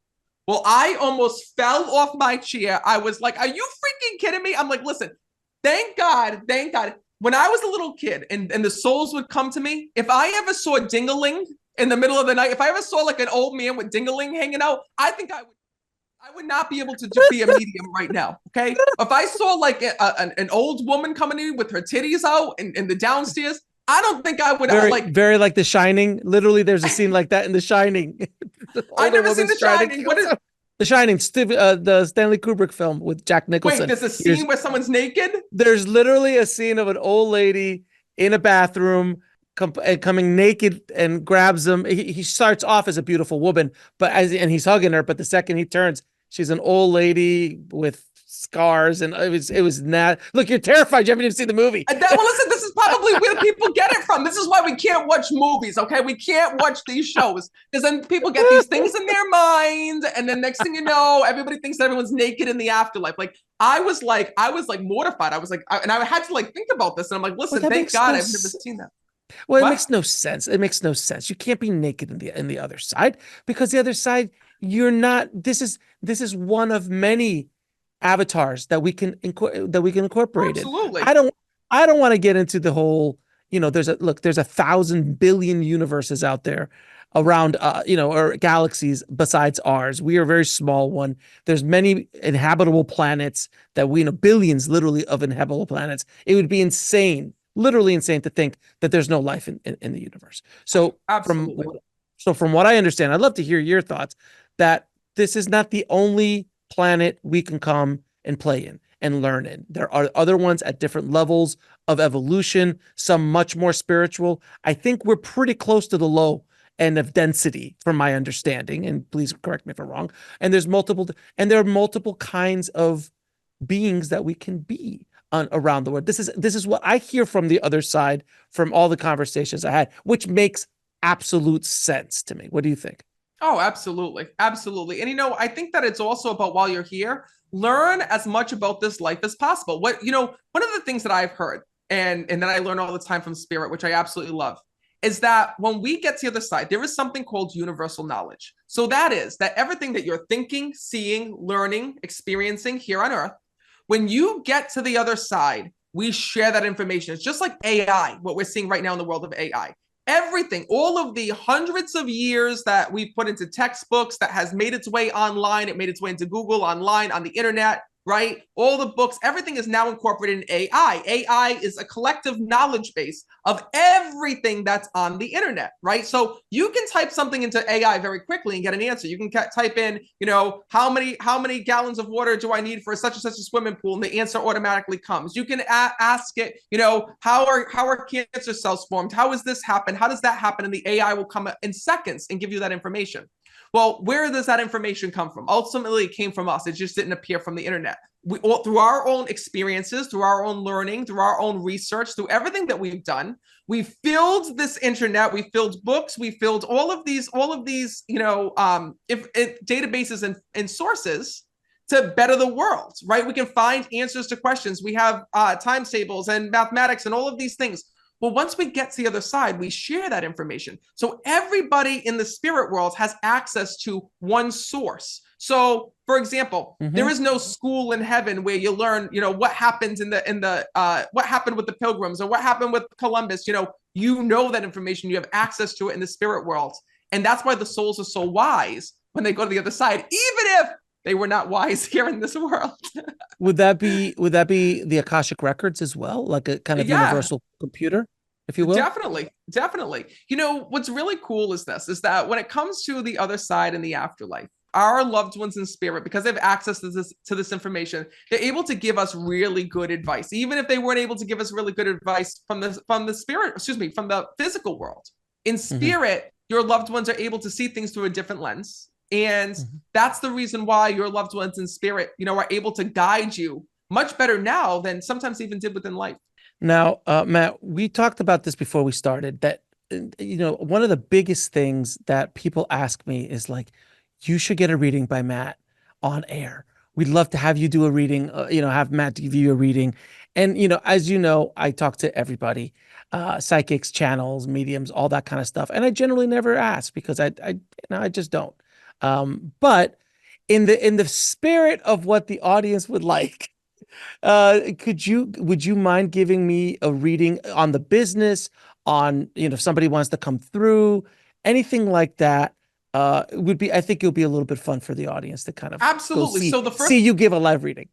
Well, I almost fell off my chair. I was like, are you freaking kidding me? I'm like, listen, thank God. When I was a little kid and the souls would come to me, if I ever saw ding-a-ling in the middle of the night, if I ever saw like an old man with ding-a-ling hanging out, I think I would not be able to just be a medium right now, okay? If I saw like an old woman coming in with her titties out in the downstairs, I don't think I would very like The Shining. Literally, there's a scene like that in The Shining. I've never seen The Shining. What is The Shining? The Stanley Kubrick film with Jack Nicholson. Wait, there's a scene where someone's naked? There's literally a scene of an old lady in a bathroom coming naked and grabs him. He starts off as a beautiful woman, and he's hugging her, but the second he turns, she's an old lady with scars, and it was not. Look, you're terrified. You haven't even seen the movie. Well, listen, this is probably where people get it from. This is why we can't watch movies, okay? We can't watch these shows because then people get these things in their mind, and then next thing you know, everybody thinks that everyone's naked in the afterlife. Like I was like mortified. I was like, and I had to like think about this, and I'm like, listen, thank God I've never seen that. Well, it makes no sense. It makes no sense. You can't be naked in the other side, because the other side, you're not. This is one of many avatars that we can incorporate. Absolutely. I don't want to get into the whole, there's 1,000 billion universes out there around, or galaxies besides ours. We are a very small one. There's many inhabitable planets that we know, billions literally of inhabitable planets. It would be insane literally insane to think that there's no life in the universe. So Absolutely. from what I understand, I'd love to hear your thoughts that this is not the only planet we can come and play in and learn in. There are other ones at different levels of evolution, some much more spiritual. I think we're pretty close to the low end of density from my understanding, and please correct me if I'm wrong. And there are multiple kinds of beings that we can be around the world. This is what I hear from the other side from all the conversations I had, which makes absolute sense to me. What do you think? Oh, absolutely. Absolutely. And, I think that it's also about while you're here, learn as much about this life as possible. One of the things that I've heard and that I learn all the time from spirit, which I absolutely love, is that when we get to the other side, there is something called universal knowledge. So that is that everything that you're thinking, seeing, learning, experiencing here on earth, when you get to the other side, we share that information. It's just like AI, what we're seeing right now in the world of AI. Everything, all of the hundreds of years that we put into textbooks that has made its way online, it made its way into Google, online, on the internet, right? All the books, everything is now incorporated in AI. AI is a collective knowledge base of everything that's on the internet, right? So you can type something into AI very quickly and get an answer. You can type in, how many gallons of water do I need for such and such a swimming pool, and the answer automatically comes. You can ask it, how are cancer cells formed? How does this happen? How does that happen? And the AI will come in seconds and give you that information. Well, where does that information come from? Ultimately, it came from us. It just didn't appear from the internet. Through our own experiences, through our own learning, through our own research, through everything that we've done, we filled this internet. We filled books. We filled all of these, databases and sources to better the world, right? We can find answers to questions. We have times tables and mathematics and all of these things. Well, once we get to the other side, we share that information. So everybody in the spirit world has access to one source. So, for example, there is no school in heaven where you learn, what happened what happened with the pilgrims or what happened with Columbus. That information. You have access to it in the spirit world, and that's why the souls are so wise when they go to the other side, even if they were not wise here in this world. Would that be the Akashic records as well, like a kind of Yeah. universal computer, if you will? Definitely, definitely. What's really cool is that when it comes to the other side and the afterlife, our loved ones in spirit, because they have access to this information, they're able to give us really good advice, even if they weren't able to give us really good advice from the spirit, from the physical world. In spirit, your loved ones are able to see things through a different lens. And that's the reason why your loved ones in spirit, are able to guide you much better now than sometimes even did within life. Now, Matt, we talked about this before we started that, one of the biggest things that people ask me is like, you should get a reading by Matt on air. We'd love to have you do a reading, have Matt give you a reading. And, as you know, I talk to everybody, psychics, channels, mediums, all that kind of stuff. And I generally never ask because I just don't. But in the spirit of what the audience would like, would you mind giving me a reading on the business, on, if somebody wants to come through, anything like that? I think it would be a little bit fun for the audience to kind of go Absolutely. So see you give a live reading.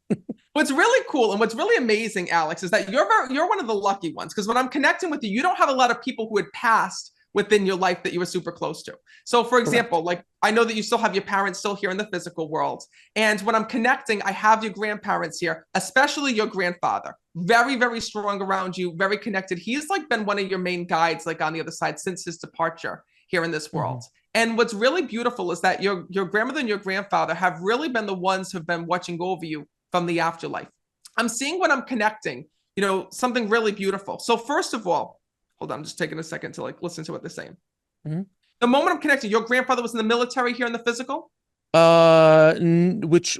what's really cool and what's really amazing, Alex, is that you're one of the lucky ones, because when I'm connecting with you, you don't have a lot of people who had passed within your life that you were super close to. So, for example, Correct. like I know that you still have your parents still here in the physical world. And when I'm connecting, I have your grandparents here, especially your grandfather. Very, very strong around you, very connected. He's like been one of your main guides, like on the other side since his departure here in this world. And what's really beautiful is that your grandmother and your grandfather have really been the ones who've been watching over you from the afterlife. I'm seeing when I'm connecting, something really beautiful. So first of all, hold on, I'm just taking a second to like listen to what they're saying. The moment I'm connecting, your grandfather was in the military here in the physical? Which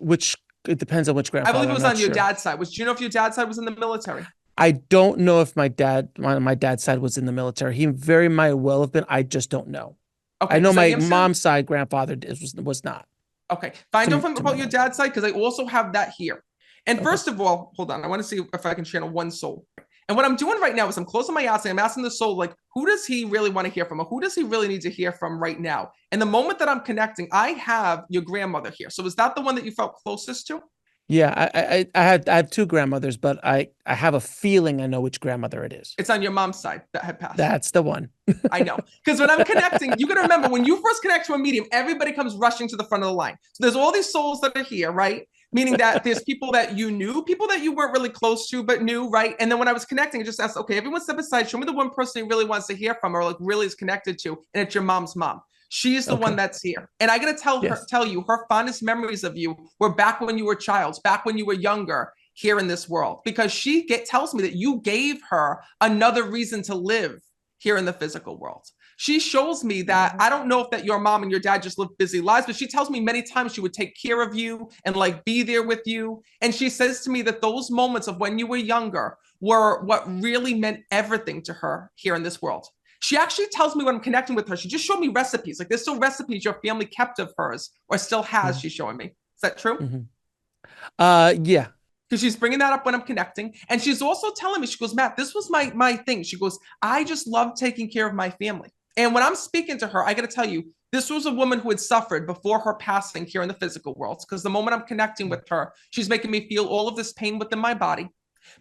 it depends on which I believe grandfather. it I'm was not on your sure. dad's side. Do you know if your dad's side was in the military? I don't know if my dad's side was in the military. He very might well have been. I just don't know. Okay, I know because I my am seeing. mom's side grandfather was not. Okay, find out To my about your knowledge. dad's side, because I also have that here. And Okay. first of all, hold on, I want to see if I can channel one soul. And what I'm doing right now is I'm closing my eyes and I'm asking the soul, like, who does he really want to hear from? Or who does he really need to hear from right now? And the moment that I'm connecting, I have your grandmother here. So is that the one that you felt closest to? Yeah, I have two grandmothers, but I have a feeling I know which grandmother it is. It's on your mom's side that had passed. That's the one. I know. Because when I'm connecting, you got to remember when you first connect to a medium, everybody comes rushing to the front of the line. So there's all these souls that are here, right? Meaning that there's people that you knew, people that you weren't really close to, but knew, right? And then when I was connecting, I just asked, okay, everyone step aside, show me the one person he really wants to hear from or like really is connected to. And it's your mom's mom. She's the one Okay. that's here. And I gotta Yes. tell you, her fondest memories of you were back when you were child, back when you were younger here in this world. Because tells me that you gave her another reason to live here in the physical world. She shows me that I don't know if that your mom and your dad just lived busy lives, but she tells me many times she would take care of you and like be there with you. And she says to me that those moments of when you were younger were what really meant everything to her here in this world. She actually tells me when I'm connecting with her, she just showed me recipes. Like there's still recipes your family kept of hers or still has, Mhm. she's showing me. Is that true? Mhm. Yeah. Because she's bringing that up when I'm connecting. And she's also telling me, she goes, Matt, this was my thing. She goes, I just love taking care of my family. And when I'm speaking to her, I got to tell you, this was a woman who had suffered before her passing here in the physical world. Because the moment I'm connecting with her, she's making me feel all of this pain within my body.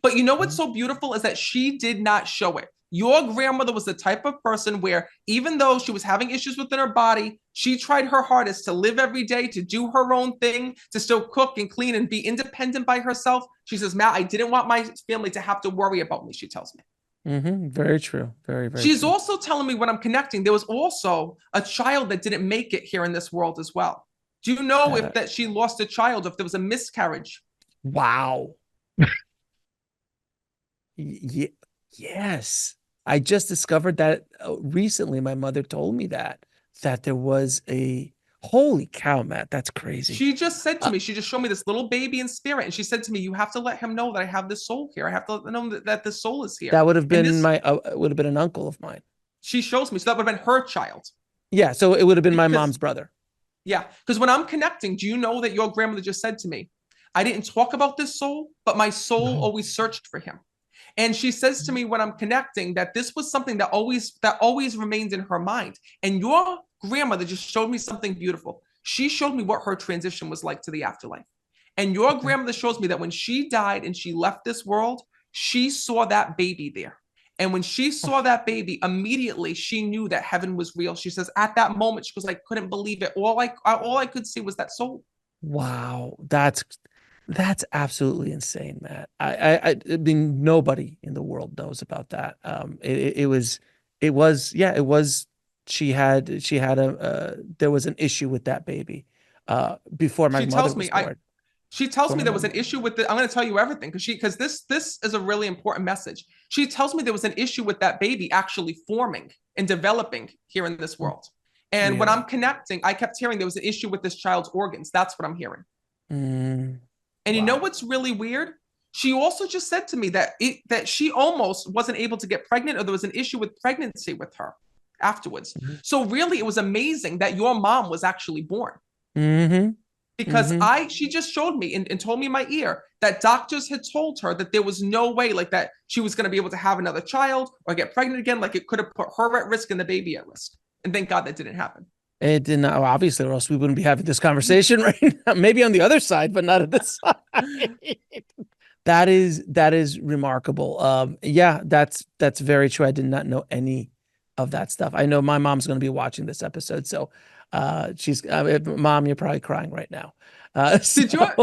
But you know what's Mhm. so beautiful is that she did not show it. Your grandmother was the type of person where even though she was having issues within her body, she tried her hardest to live every day, to do her own thing, to still cook and clean and be independent by herself. She says, Matt, I didn't want my family to have to worry about me, she tells me. Very true. Very, very She's true. also telling me when I'm connecting, there was also a child that didn't make it here in this world as well. Do you know Uh, if that she lost a child, if there was a miscarriage? wow. Yes. I just discovered that recently. My mother told me that there was a holy cow, Matt. That's crazy. She just said to Uh, me, she just showed me this little baby in spirit. And she said to me, you have to let him know that I have this soul here. I have to let him know that this soul is here. that would have And been this, would have been an uncle of mine. she shows me. So that would have been her child. Yeah, so it would have been my Because, mom's brother. yeah, because when I'm connecting, do you know that your grandmother just said to me, I didn't talk about this soul, but my soul No. always searched for him. And she says to me when I'm connecting that this was something that always remained in her mind. And your grandmother just showed me something beautiful. She showed me what her transition was like to the afterlife. And your Okay. grandmother shows me that when she died and she left this world, she saw that baby there. And when she saw that baby, immediately she knew that heaven was real. She says, at that moment, she goes, I couldn't believe it. All I could see was that soul. Wow, that's absolutely insane, Matt. I mean, nobody in the world knows about that. Yeah, it was. She had there was an issue with that baby, before my She mother tells was me, born. she tells Before me my there was mother an was born. issue with the, I'm going to tell you everything because this is a really important message. She tells me there was an issue with that baby actually forming and developing here in this world. And when I'm Really? connecting, I kept hearing there was an issue with this child's organs. That's what I'm hearing. Mm, And you know wow. what's really weird? She also just said to me that she almost wasn't able to get pregnant or there was an issue with pregnancy with her afterwards. hmm So really it was amazing that your mom was actually born hmm because hmm I she just showed me and told me in my ear that doctors had told her that there was no way like that she was going to be able to have another child or get pregnant again. Like it could have put her at risk and the baby at risk. And thank God that didn't happen. It did not, obviously, or else we wouldn't be having this conversation right now. Maybe on the other side, but not at this side. That is remarkable. Yeah, that's very true. I did not know any of that stuff. I know my mom's going to be watching this episode, so she's mom, you're probably crying right now. So Did your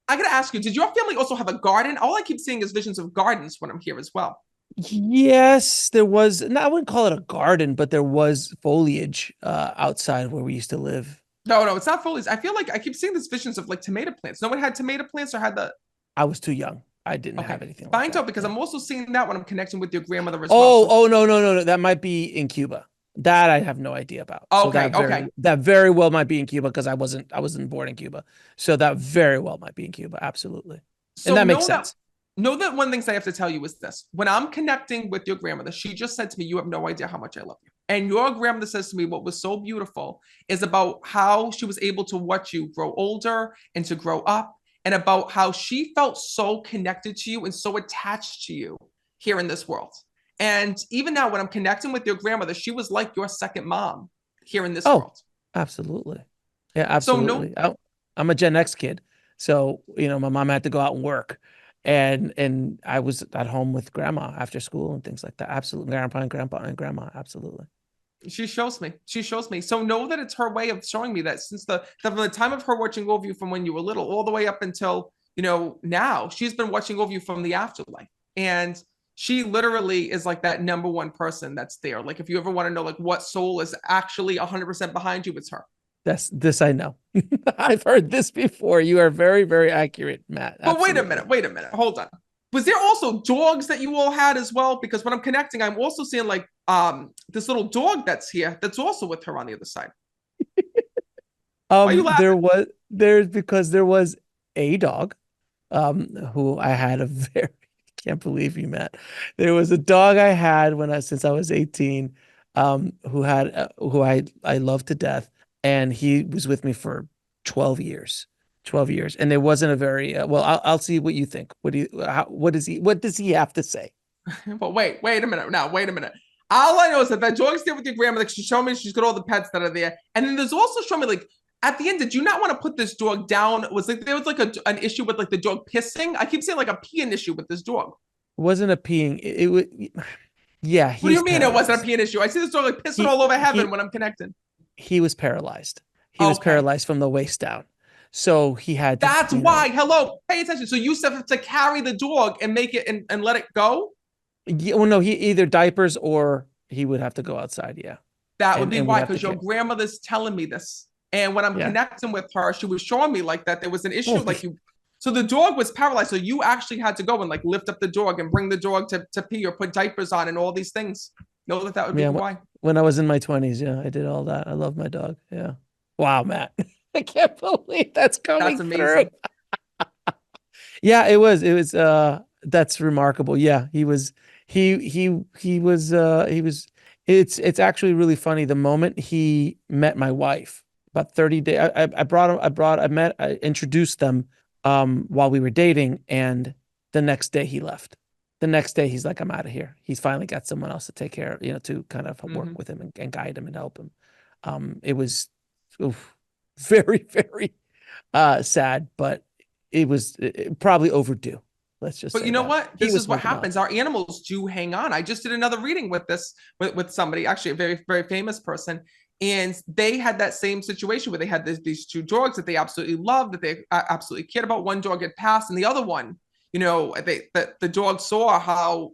I gotta ask you, did your family also have a garden? All I keep seeing is visions of gardens when I'm here as well. yes, there was. No, I wouldn't call it a garden, but there was foliage outside where we used to live. No, no, it's not foliage. I feel like I keep seeing these visions of like tomato plants. No one had tomato plants or had the I was too young. I didn't okay. have anything like Find that. out because Yeah. I'm also seeing that when I'm connecting with your grandmother as well. Oh, So oh no, no, no, no. That might be in Cuba. That I have no idea about. So okay, okay. that very well might be in Cuba because I wasn't born in Cuba. So that very well might be in Cuba. Absolutely. And So that makes sense. know that one thing I have to tell you is this. When I'm connecting with your grandmother, she just said to me, you have no idea how much I love you. And your grandmother says to me, what was so beautiful is about how she was able to watch you grow older and to grow up, and about how she felt so connected to you and so attached to you here in this world. And even now, when I'm connecting with your grandmother, she was like your second mom here in this Oh, world. absolutely. Yeah, So no, absolutely. I'm a Gen X kid. So, my mom had to go out and work. And I was at home with grandma after school and things like that. Absolutely. Grandpa and grandma. Absolutely. She shows me. She shows me. So know that it's her way of showing me that since from the time of her watching over you from when you were little, all the way up until now, she's been watching over you from the afterlife, and she literally is like that number one person that's there. Like if you ever want to know like what soul is actually 100% behind you, it's her. This I know. I've heard this before. You are very, very accurate, Matt. But Absolutely. wait a minute, hold on. Was there also dogs that you all had as well? Because when I'm connecting, I'm also seeing like this little dog that's here that's also with her on the other side. Why are you laughing? There's because there was a dog, who I had a very, can't believe you, Matt. There was a dog I had since I was 18, who I loved to death, and he was with me for 12 years. 12 years. And it wasn't a very well, I'll see what you think. What does he have to say? But wait a minute. Now, wait a minute. All I know is that dog's there with your grandmother. She showed me she's got all the pets that are there. And then there's also showing me like at the end, did you not want to put this dog down? Was like there was like an issue with like the dog pissing? I keep saying like a peeing issue with this dog. It wasn't a peeing. It was, yeah, What do he's you mean it wasn't a paralyzed. peeing issue? I see this dog like pissing He all over heaven he when I'm connecting. he was paralyzed. He was Okay. paralyzed from the waist down. So he had to, That's why. Hello, pay attention. So you have to carry the dog and make it and let it go. yeah, well, no, he either diapers or he would have to go outside. Yeah. That would And be and we'd why, have to because your care. grandmother's telling me this. And when I'm Yeah. connecting with her, she was showing me like that there was an issue, Well, like you. So the dog was paralyzed. So you actually had to go and like lift up the dog and bring the dog to pee or put diapers on and all these things. Know that that would be yeah, why. when I was in my 20s, yeah, I did all that. I love my dog. Yeah. Wow, Matt. I can't believe that's coming That's through. amazing. Yeah, it was that's remarkable. Yeah, he was it's actually really funny. The moment he met my wife, about 30 days, I brought him, I introduced them while we were dating, and the next day he left. The next day he's like, I'm out of here. He's finally got someone else to take care, to kind of work Mm-hmm. with him and guide him and help him. It was oof, very, very sad, but it was probably overdue. Let's just But say you know that what? he This was is what moving on. happens. Our animals do hang on. I just did another reading with this with somebody, actually a very, very famous person. And they had that same situation where they had these two dogs that they absolutely loved, that they absolutely cared about. One dog had passed, and the other one, the dog saw how,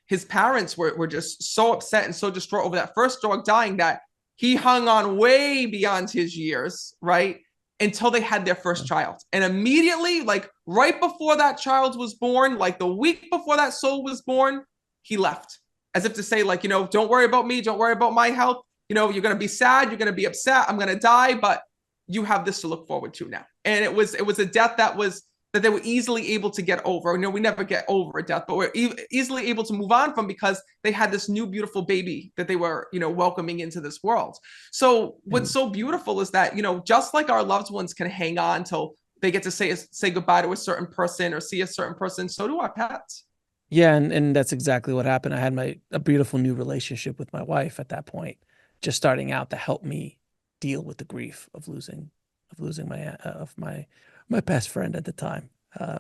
his parents were just so upset and so distraught over that first dog dying that he hung on way beyond his years, right? Until they had their first child. And immediately, like right before that child was born, like the week before that soul was born, he left. As if to say, like, don't worry about me, don't worry about my health. You're gonna be sad, you're gonna be upset, I'm gonna die, but you have this to look forward to now. And it was a death that they were easily able to get over. We never get over a death, but we're easily able to move on from because they had this new beautiful baby that they were, welcoming into this world. So what's And so beautiful is that, just like our loved ones can hang on till they get to say goodbye to a certain person or see a certain person, so do our pets. yeah, and that's exactly what happened. I had a beautiful new relationship with my wife at that point, just starting out to help me deal with the grief of losing my best friend at the time.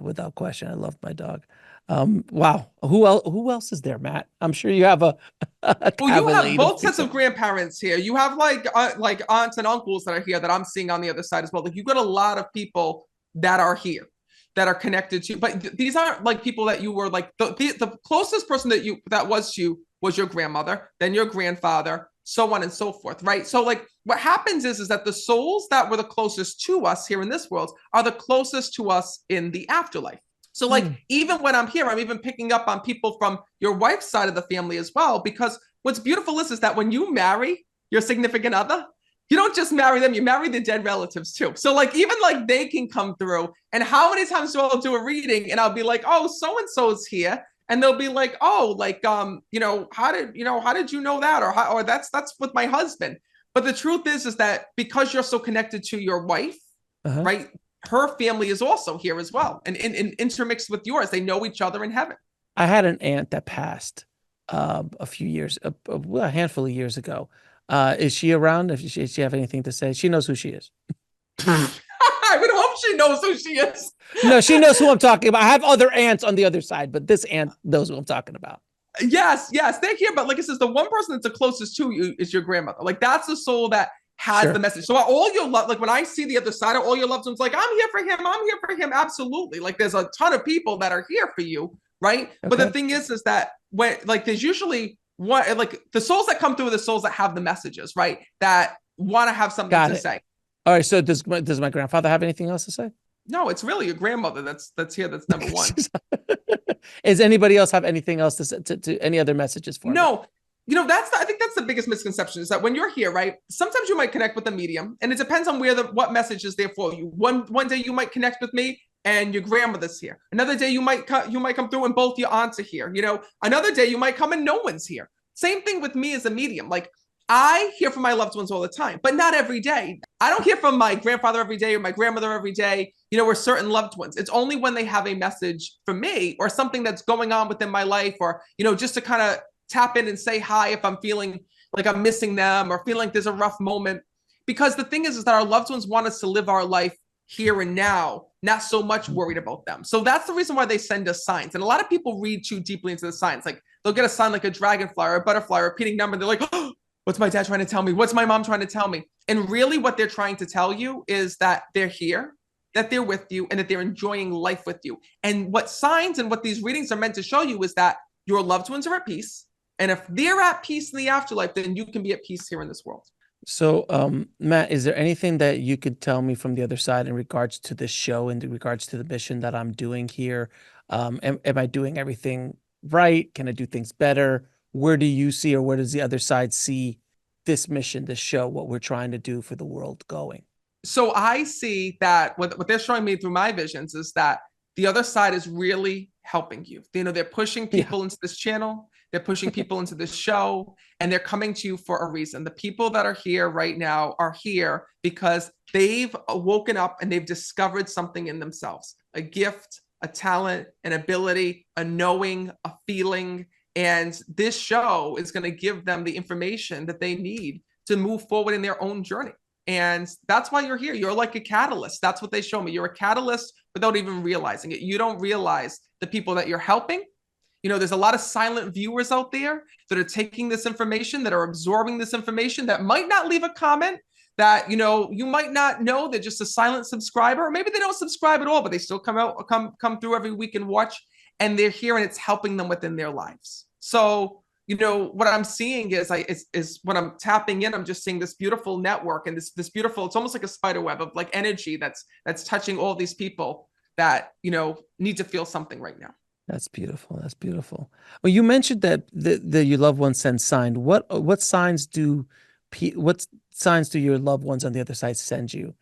Without question, I loved my dog. Wow. Who else is there, Matt? I'm sure you have a Well, you have cavalade of both sets people. of grandparents here. You have like aunts and uncles that are here that I'm seeing on the other side as well. Like you've got a lot of people that are here that are connected to, but these aren't like people that you were like the closest person that was to you was your grandmother, then your grandfather, so on and so forth, right? So like what happens is that the souls that were the closest to us here in this world are the closest to us in the afterlife. So like Hmm. even when I'm here, I'm even picking up on people from your wife's side of the family as well. Because what's beautiful is that when you marry your significant other, you don't just marry them, you marry the dead relatives too. So like even like they can come through. And how many times do I do a reading and I'll be like, oh, so and so's here. And they'll be like, oh, like how did you know that? Or that's with my husband. But the truth is that because you're so connected to your wife, Uh-huh. right? Her family is also here as well and intermixed with yours. They know each other in heaven. I had an aunt that passed a handful of years ago. Is she around? Does she have anything to say? She knows who she is. I would hope she knows who she is. No, she knows who I'm talking about. I have other aunts on the other side, but this aunt knows who I'm talking about. Yes, they're here. But like it says, the one person that's the closest to you is your grandmother. Like that's the soul that has the message. So all your love, like when I see the other side of all your loved ones, like I'm here for him. I'm here for him. Absolutely. Like there's a ton of people that are here for you. Right. Okay. But the thing is that when like there's usually one, like the souls that come through are the souls that have the messages, right? That want to have something to say. All right. So does my grandfather have anything else to say? No, it's really your grandmother that's here. That's number one. Does anybody else have anything else to any other messages for me? No. You know, I think that's the biggest misconception is that when you're here, right? Sometimes you might connect with a medium, and it depends on what message is there for you. One day you might connect with me, and your grandmother's here. Another day you might come through, and both your aunts are here. You know, another day you might come and no one's here. Same thing with me as a medium. Like I hear from my loved ones all the time, but not every day. I don't hear from my grandfather every day or my grandmother every day, you know, or certain loved ones. It's only when they have a message for me or something that's going on within my life, or, you know, just to kind of tap in and say hi if I'm feeling like I'm missing them or feeling like there's a rough moment. Because the thing is that our loved ones want us to live our life here and now, not so much worried about them. So that's the reason why they send us signs. And a lot of people read too deeply into the signs. Like they'll get a sign like a dragonfly or a butterfly or a repeating number. They're like, oh, what's my dad trying to tell me? What's my mom trying to tell me? And really what they're trying to tell you is that they're here, that they're with you, and that they're enjoying life with you. And what signs and what these readings are meant to show you is that your loved ones are at peace. And if they're at peace in the afterlife, then you can be at peace here in this world. So, Matt, is there anything that you could tell me from the other side in regards to this show, in regards to the mission that I'm doing here? Am I doing everything right? Can I do things better? Where do you see, or where does the other side see this mission, this show, what we're trying to do for the world going? So I see that what they're showing me through my visions is that the other side is really helping you. You know, they're pushing people into this channel. They're pushing people into this show, and they're coming to you for a reason. The people that are here right now are here because they've woken up and they've discovered something in themselves, a gift, a talent, an ability, a knowing, a feeling. And this show is going to give them the information that they need to move forward in their own journey. And that's why you're here. You're like a catalyst. That's what they show me. You're a catalyst without even realizing it. You don't realize the people that you're helping. You know, there's a lot of silent viewers out there that are taking this information, that are absorbing this information, that might not leave a comment, that, you know, you might not know. They're just a silent subscriber, or maybe they don't subscribe at all, but they still come through every week and watch, and they're here and it's helping them within their lives. So, you know, what I'm seeing is when I'm tapping in, I'm just seeing this beautiful network and this beautiful, it's almost like a spider web of like energy that's touching all these people that, you know, need to feel something right now. That's beautiful. That's beautiful. Well, you mentioned that your loved ones send signs. What signs do your loved ones on the other side send you?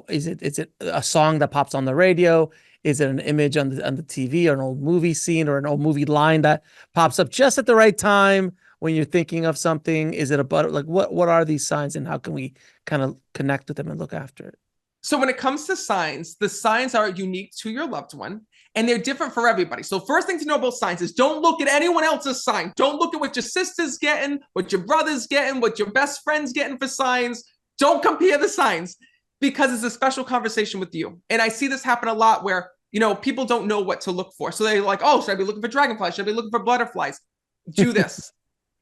Is it a song that pops on the radio? Is it an image on the TV, or an old movie scene, or an old movie line that pops up just at the right time when you're thinking of something? Is it like what are these signs, and how can we kind of connect with them and look after it? So when it comes to signs, the signs are unique to your loved one, and they're different for everybody. So first thing to know about signs is don't look at anyone else's sign. Don't look at what your sister's getting, what your brother's getting, what your best friend's getting for signs. Don't compare the signs, because it's a special conversation with you. And I see this happen a lot where, you know, people don't know what to look for. So they're like, oh, should I be looking for dragonflies? Should I be looking for butterflies? Do this.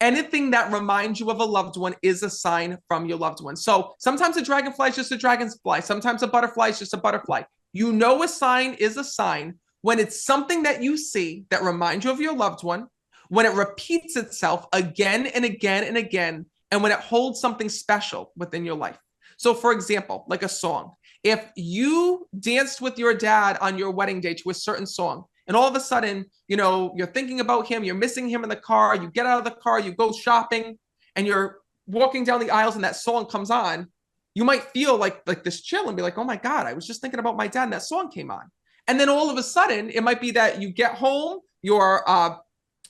Anything that reminds you of a loved one is a sign from your loved one. So sometimes a dragonfly is just a dragonfly. Sometimes a butterfly is just a butterfly. You know, a sign is a sign when it's something that you see that reminds you of your loved one, when it repeats itself again and again and again, and when it holds something special within your life. So for example, like a song, if you danced with your dad on your wedding day to a certain song, and all of a sudden, you know, you're thinking about him, you're missing him in the car, you get out of the car, you go shopping, and you're walking down the aisles and that song comes on, you might feel like this chill and be like, oh my God, I was just thinking about my dad and that song came on. And then all of a sudden, it might be that you get home, you're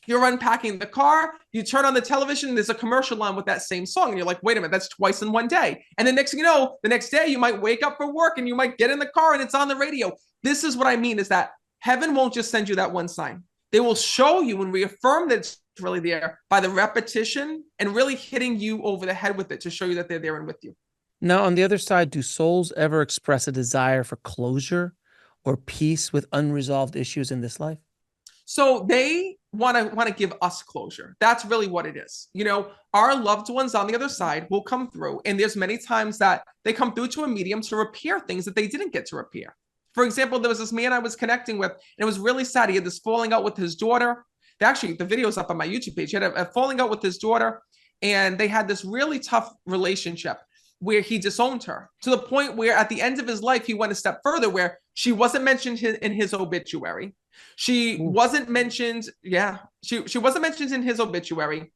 unpacking the car, you turn on the television, and there's a commercial on with that same song, and you're like, wait a minute, that's twice in one day. And the next thing you know, the next day you might wake up for work and you might get in the car and it's on the radio. This is what I mean, is that heaven won't just send you that one sign. They will show you and reaffirm that it's really there by the repetition and really hitting you over the head with it to show you that they're there and with you. Now, on the other side, do souls ever express a desire for closure or peace with unresolved issues in this life? So they want to give us closure. That's really what it is. Our loved ones on the other side will come through, and there's many times that they come through to a medium to repair things that they didn't get to repair. For example, there was this man I was connecting with, and it was really sad. He had this falling out with his daughter. Actually, the video's up on my YouTube page. He had a falling out with his daughter, and they had this really tough relationship where he disowned her to the point where at the end of his life, he went a step further where she wasn't mentioned in his obituary. She wasn't mentioned. Yeah, she wasn't mentioned in his obituary.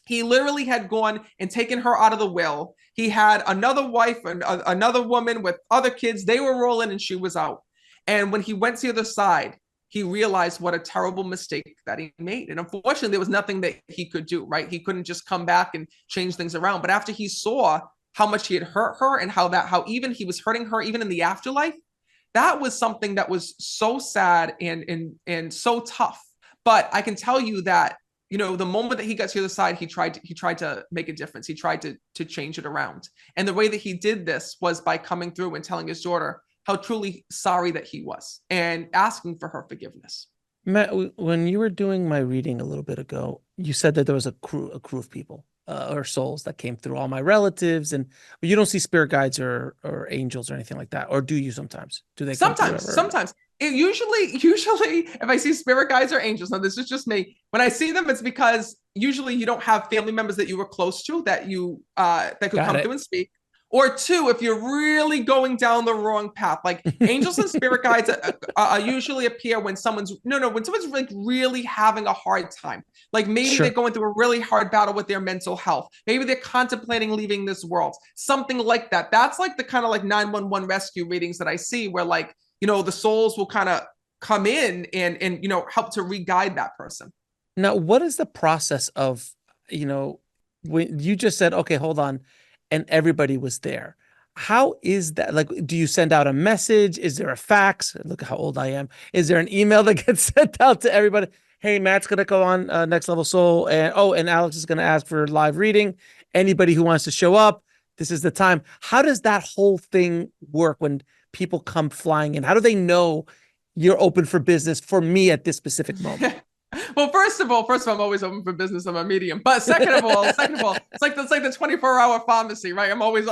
He literally had gone and taken her out of the will. He had another wife and another woman with other kids. They were rolling and she was out. And when he went to the other side, he realized what a terrible mistake that he made. And unfortunately, there was nothing that he could do, right? He couldn't just come back and change things around. But after he saw how much he had hurt her and how even he was hurting her, even in the afterlife, that was something that was so sad and so tough. But I can tell you that, the moment that he got to the other side, he tried to make a difference. He tried to change it around. And the way that he did this was by coming through and telling his daughter how truly sorry that he was and asking for her forgiveness. Matt, when you were doing my reading a little bit ago, you said that there was a crew of people or souls that came through, all my relatives, but you don't see spirit guides or angels or anything like that, or do you sometimes? Do they come through ever? Sometimes. Usually, if I see spirit guides or angels, now this is just me. When I see them, it's because usually you don't have family members that you were close to that could come through and speak. Or two, if you're really going down the wrong path, like angels and spirit guides usually appear when someone's like really having a hard time. Like maybe they're going through a really hard battle with their mental health. Maybe they're contemplating leaving this world, something like that. That's like the kind of like 911 rescue readings that I see where like, the souls will kind of come in and help to re-guide that person. Now, what is the process of, when you just said, okay, hold on, and everybody was there. How is that? Like, do you send out a message? Is there a fax? Look at how old I am. Is there an email that gets sent out to everybody? Hey, Matt's going to go on Next Level Soul. And Alex is going to ask for live reading. Anybody who wants to show up, this is the time. How does that whole thing work when people come flying in? How do they know you're open for business for me at this specific moment? Well, first of all, I'm always open for business. I'm a medium. But second of all, it's like the 24-hour pharmacy, right? I'm always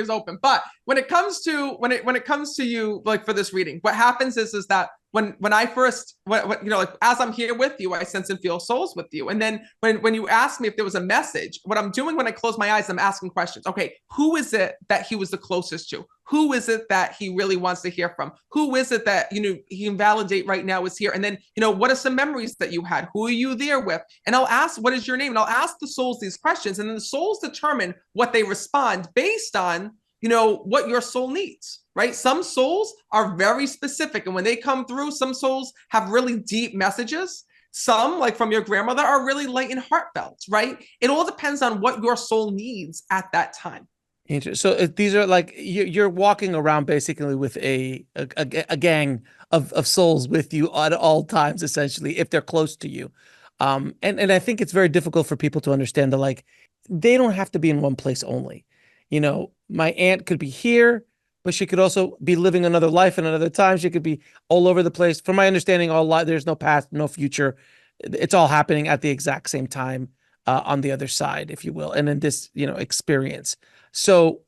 open. But when it comes to you, like for this reading, what happens is that when I first, like as I'm here with you, I sense and feel souls with you. And then when you ask me if there was a message, what I'm doing when I close my eyes, I'm asking questions. Okay, who is it that he was the closest to? Who is it that he really wants to hear from? Who is it that, he can validate right now is here? And then, what are some memories that you had? Who are you there with? And I'll ask, what is your name? And I'll ask the souls these questions. And then the souls determine what they respond based on, what your soul needs. Right? Some souls are very specific. And when they come through, some souls have really deep messages. Some, like from your grandmother, are really light and heartfelt, right? It all depends on what your soul needs at that time. So these are like, you're walking around basically with a gang of souls with you at all times, essentially, if they're close to you. And I think it's very difficult for people to understand that, like, they don't have to be in one place only. My aunt could be here, but she could also be living another life in another time. She could be all over the place. From my understanding, there's no past, no future. It's all happening at the exact same time on the other side, if you will, and in this, experience. So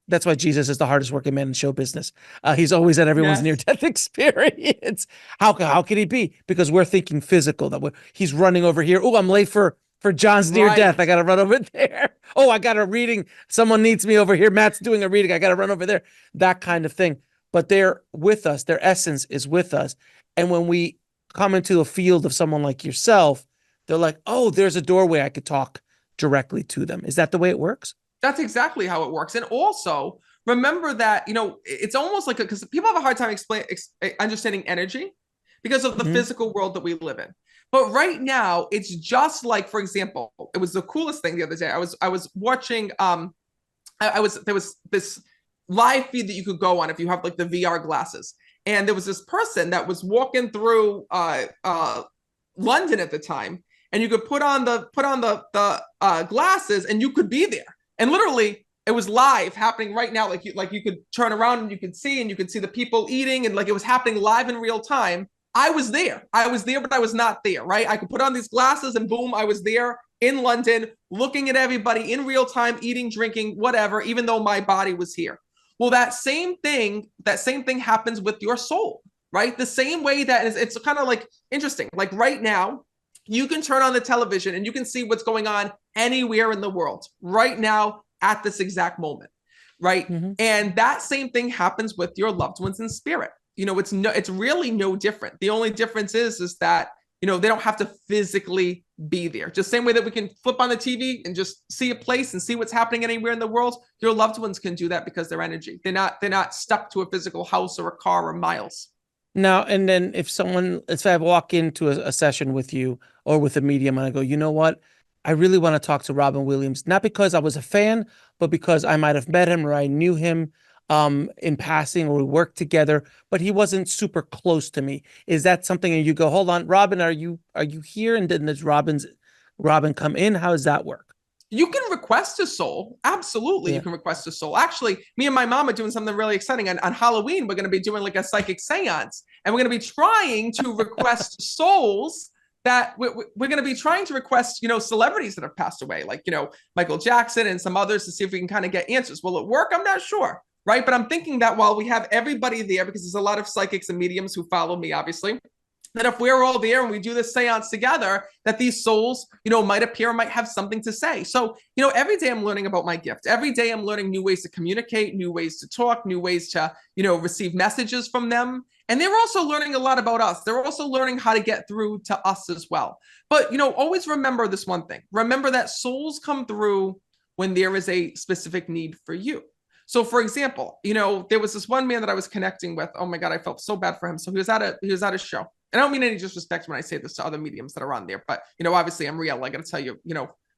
that's why Jesus is the hardest working man in show business. He's always at everyone's near-death experience. How can he be? Because we're thinking physical. He's running over here. Oh, I'm late for John's near-death. I got to run over there. Oh, I got a reading. Someone needs me over here. Matt's doing a reading. I got to run over there. That kind of thing. But they're with us. Their essence is with us. And when we come into a field of someone like yourself, they're like, oh, there's a doorway I could talk directly to them. Is that the way it works? That's exactly how it works. And also remember that, it's almost like, because people have a hard time understanding energy because of the physical world that we live in. But right now, it's just like, for example, it was the coolest thing the other day. I was watching, there was this live feed that you could go on if you have like the VR glasses. And there was this person that was walking through London at the time, and you could put on the glasses and you could be there. And literally it was live happening right now. Like you could turn around and you could see the people eating, and like it was happening live in real time. I was there. I was there, but I was not there, right? I could put on these glasses and boom, I was there in London, looking at everybody in real time, eating, drinking, whatever, even though my body was here. Well, that same thing happens with your soul, right? The same way that it's kind of like interesting. Like right now, you can turn on the television and you can see what's going on anywhere in the world right now at this exact moment, right? Mm-hmm. And that same thing happens with your loved ones in spirit. It's really no different. The only difference is that they don't have to physically be there. Just same way that we can flip on the TV and just see a place and see what's happening anywhere in the world. Your loved ones can do that because they're energy. They're not stuck to a physical house or a car or miles. Now, and then if I walk into a session with you or with a medium and I go, you know what? I really want to talk to Robin Williams, not because I was a fan, but because I might have met him or I knew him in passing or we worked together, but he wasn't super close to me. Is that something? And you go, hold on, Robin, are you here? And then does Robin come in? How does that work? You can request a soul. Absolutely. Yeah. You can request a soul. Actually, me and my mom are doing something really exciting. On Halloween, we're going to be doing like a psychic seance, and we're going to be trying to request souls that we're going to be trying to request, celebrities that have passed away, like, Michael Jackson and some others, to see if we can kind of get answers. Will it work? I'm not sure. Right. But I'm thinking that while we have everybody there, because there's a lot of psychics and mediums who follow me, obviously, that if we're all there and we do this seance together, that these souls, might appear, might have something to say. So, every day I'm learning about my gift. Every day I'm learning new ways to communicate, new ways to talk, new ways to, receive messages from them. And they're also learning a lot about us. They're also learning how to get through to us as well. But, always remember this one thing. Remember that souls come through when there is a specific need for you. So, for example, there was this one man that I was connecting with. Oh my God, I felt so bad for him. So he was at a show. And I don't mean any disrespect when I say this to other mediums that are on there, but obviously I'm real. I got to tell you,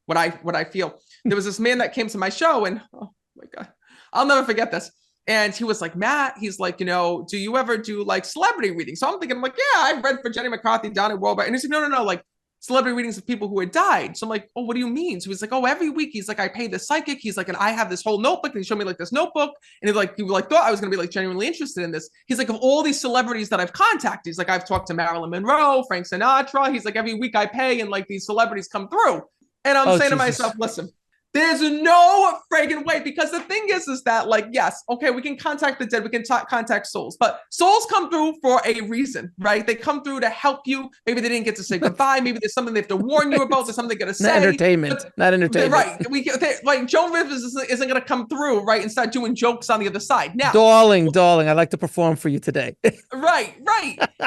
what I feel. There was this man that came to my show, and oh my God, I'll never forget this. And he was like, Matt, he's like, do you ever do like celebrity readings? So I'm thinking, I'm like, yeah, I've read for Jenny McCarthy, Donnie Wahlberg. And he's like, no, like celebrity readings of people who had died. So I'm like, oh, what do you mean? So he's like, oh, every week he's like, I pay the psychic. He's like, and I have this whole notebook. And he showed me like this notebook. And he thought I was going to be like genuinely interested in this. He's like, of all these celebrities that I've contacted, he's like, I've talked to Marilyn Monroe, Frank Sinatra. He's like, every week I pay and like these celebrities come through. And I'm saying to myself, listen, there's no friggin' way, because the thing is that like, yes, okay, we can contact the dead, we can contact souls, but souls come through for a reason, right? They come through to help you. Maybe they didn't get to say goodbye. Maybe there's something they have to warn you about. There's something they got to say. Not entertainment. Right. Like Joan Rivers isn't going to come through, right, and start doing jokes on the other side. Now, darling, I'd like to perform for you today. Right.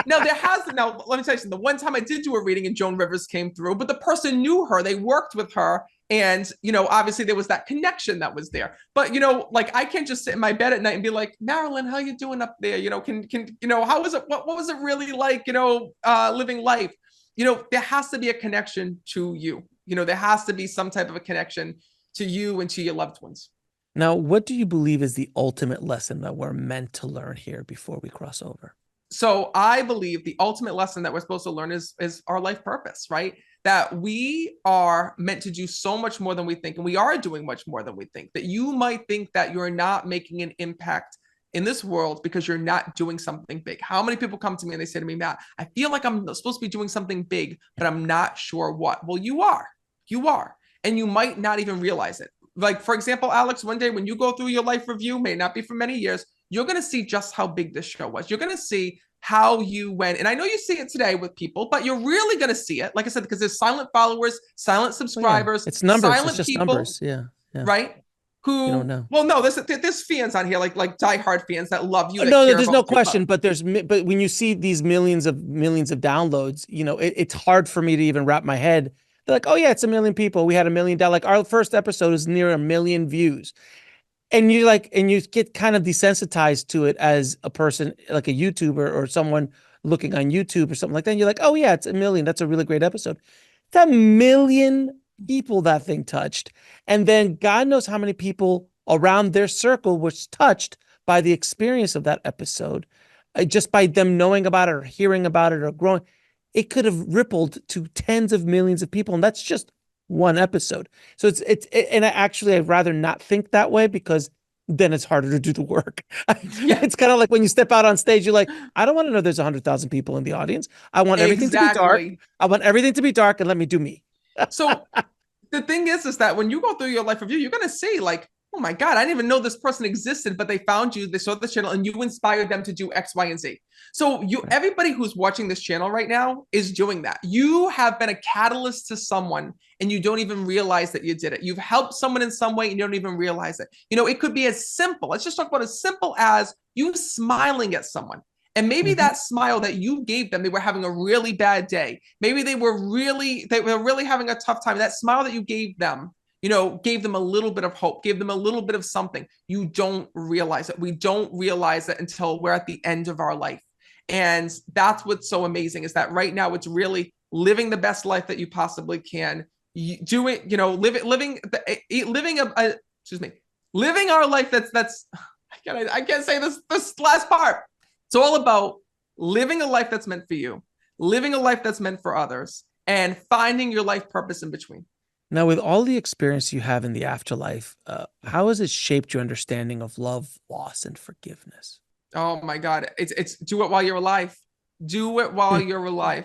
Now, let me tell you something. The one time I did do a reading and Joan Rivers came through, but the person knew her. They worked with her. And, obviously there was that connection that was there. But, like I can't just sit in my bed at night and be like, Marilyn, how you doing up there? How was it? What was it really like, living life? There has to be a connection to you. There has to be some type of a connection to you and to your loved ones. Now, what do you believe is the ultimate lesson that we're meant to learn here before we cross over? So I believe the ultimate lesson that we're supposed to learn is our life purpose, right? That we are meant to do so much more than we think, and we are doing much more than we think. That you might think that you're not making an impact in this world because you're not doing something big. How many people come to me and they say to me, Matt, I feel like I'm supposed to be doing something big, but I'm not sure what. Well, you are, and you might not even realize it. Like, for example, Alex, one day when you go through your life review, may not be for many years, you're going to see just how big this show was. You're going to see how you went. And I know you see it today with people, but you're really going to see it, like I said, because there's silent followers, silent subscribers. It's numbers. Silent it's just people, numbers. Yeah. Right? Who, you don't know. Well, no, there's fans on here, like diehard fans that love you. No, there's no question. But when you see these millions of downloads, it's hard for me to even wrap my head. They're like, oh yeah, it's 1 million people. We had 1 million. Like our first episode is near 1 million views. And you get kind of desensitized to it as a person, like a YouTuber or someone looking on YouTube or something like that. And you're like, oh yeah, it's 1 million. That's a really great episode. It's 1 million people that thing touched. And then God knows how many people around their circle was touched by the experience of that episode, just by them knowing about it or hearing about it or growing. It could have rippled to tens of millions of people. And that's just one episode. So and I'd rather not think that way because then it's harder to do the work. Yeah, It's kind of like when you step out on stage, you're like, I don't want to know there's 100,000 people in the audience. I want everything to be dark. exactly. I want everything to be dark and let me do me. So the thing is that when you go through your life review, you're going to see like, oh my God, I didn't even know this person existed, but they found you, they saw the channel, and you inspired them to do X, Y, and Z. So everybody who's watching this channel right now is doing that. You have been a catalyst to someone and you don't even realize that you did it. You've helped someone in some way and you don't even realize it. It could be as simple. Let's just talk about as simple as you smiling at someone. And maybe that smile that you gave them, they were having a really bad day. Maybe they were really having a tough time. That smile that you gave them, gave them a little bit of hope, gave them a little bit of something. You don't realize it. We don't realize it until we're at the end of our life. And that's what's so amazing is that right now it's really living the best life that you possibly can. Living our life that's I can't say this last part. It's all about living a life that's meant for you, living a life that's meant for others, and finding your life purpose in between. Now, with all the experience you have in the afterlife, how has it shaped your understanding of love, loss, and forgiveness? Oh my God. It's do it while you're alive. Do it while you're alive.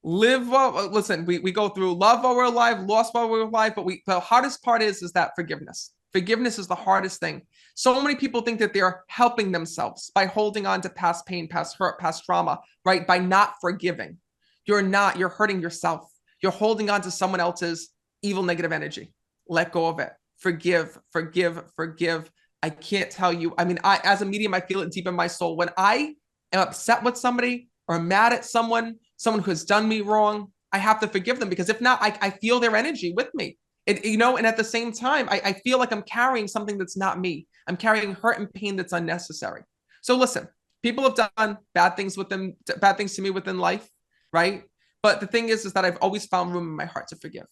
Live while, listen, we go through love while we're alive, loss while we're alive, but the hardest part is that forgiveness. Forgiveness is the hardest thing. So many people think that they're helping themselves by holding on to past pain, past hurt, past trauma, right? By not forgiving. You're not, you're hurting yourself. You're holding on to someone else's evil, negative energy. Let go of it. Forgive, forgive, forgive. I can't tell you. I mean, as a medium, I feel it deep in my soul. When I am upset with somebody or mad at someone who has done me wrong, I have to forgive them because if not, I feel their energy with me. And at the same time, I feel like I'm carrying something that's not me. I'm carrying hurt and pain that's unnecessary. So listen, people have done bad things to me within life, right? But the thing is that I've always found room in my heart to forgive.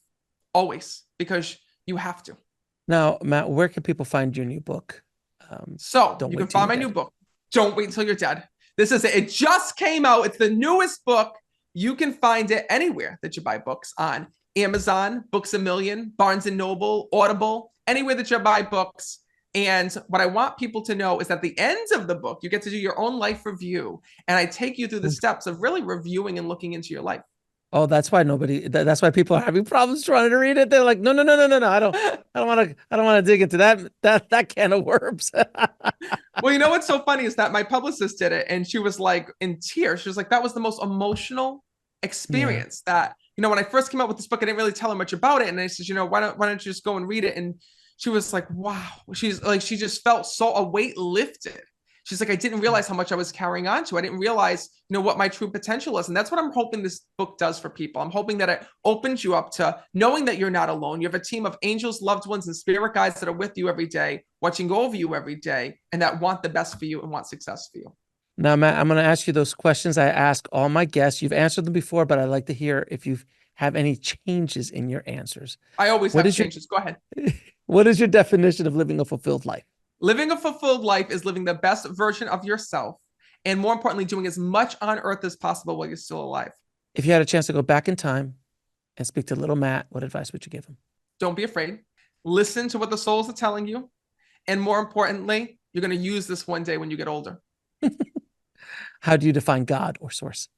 Always, because you have to. Now, Matt, where can people find your new book? So you can find my new book. Don't wait until you're dead. This is it. It just came out. It's the newest book. You can find it anywhere that you buy books on Amazon, Books A Million, Barnes and Noble, Audible, anywhere that you buy books. And what I want people to know is at the end of the book, you get to do your own life review. And I take you through the steps of really reviewing and looking into your life. Oh, that's why that's why people are having problems trying to read it. They're like, no. I don't want to dig into that can of worms. Well, what's so funny is that my publicist did it and she was like in tears. She was like, that was the most emotional experience that, when I first came out with this book, I didn't really tell her much about it. And I said, why don't you just go and read it? And she was like, wow. She's like, she just felt a weight lifted. She's like, I didn't realize how much I was carrying on to. I didn't realize, what my true potential is. And that's what I'm hoping this book does for people. I'm hoping that it opens you up to knowing that you're not alone. You have a team of angels, loved ones, and spirit guides that are with you every day, watching over you every day, and that want the best for you and want success for you. Now, Matt, I'm going to ask you those questions I ask all my guests. You've answered them before, but I'd like to hear if you have any changes in your answers. I always have changes. Go ahead. What is your definition of living a fulfilled life? Living a fulfilled life is living the best version of yourself, and more importantly, doing as much on earth as possible while you're still alive. If you had a chance to go back in time and speak to little Matt, what advice would you give him? Don't be afraid. Listen to what the souls are telling you. And more importantly, you're going to use this one day when you get older. How do you define God or source?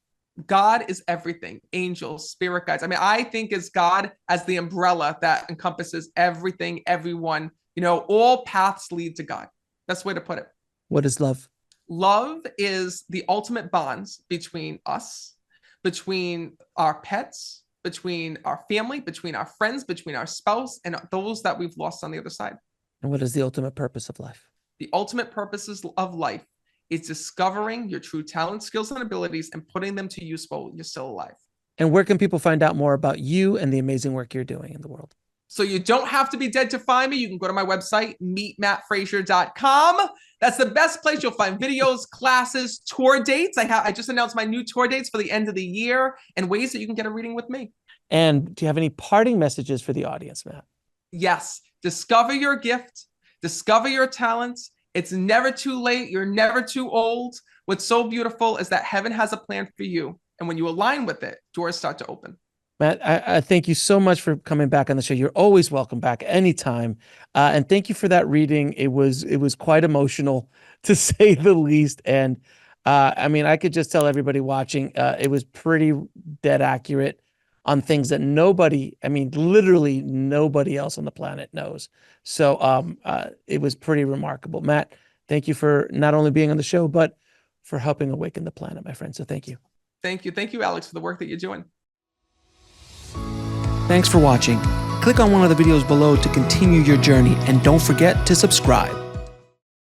God is everything. Angels, spirit guides. I mean, I think it's God as the umbrella that encompasses everything, everyone. All paths lead to God. Best way to put it. What is love? Love is the ultimate bonds between us, between our pets, between our family, between our friends, between our spouse, and those that we've lost on the other side. And what is the ultimate purpose of life? The ultimate purpose of life is discovering your true talents, skills, and abilities and putting them to use while you're still alive. And where can people find out more about you and the amazing work you're doing in the world? So you don't have to be dead to find me. You can go to my website, meetmattfraser.com. That's the best place. You'll find videos, classes, tour dates. I just announced my new tour dates for the end of the year and ways that you can get a reading with me. And do you have any parting messages for the audience, Matt? Yes. Discover your gift. Discover your talents. It's never too late. You're never too old. What's so beautiful is that heaven has a plan for you. And when you align with it, doors start to open. Matt, I thank you so much for coming back on the show. You're always welcome back anytime. And thank you for that reading. It was quite emotional to say the least. And I mean, I could just tell everybody watching, it was pretty dead accurate on things that nobody, I mean, literally nobody else on the planet knows. So it was pretty remarkable. Matt, thank you for not only being on the show, but for helping awaken the planet, my friend. So thank you. Thank you. Thank you, Alex, for the work that you're doing. Thanks for watching. Click on one of the videos below to continue your journey, and don't forget to subscribe.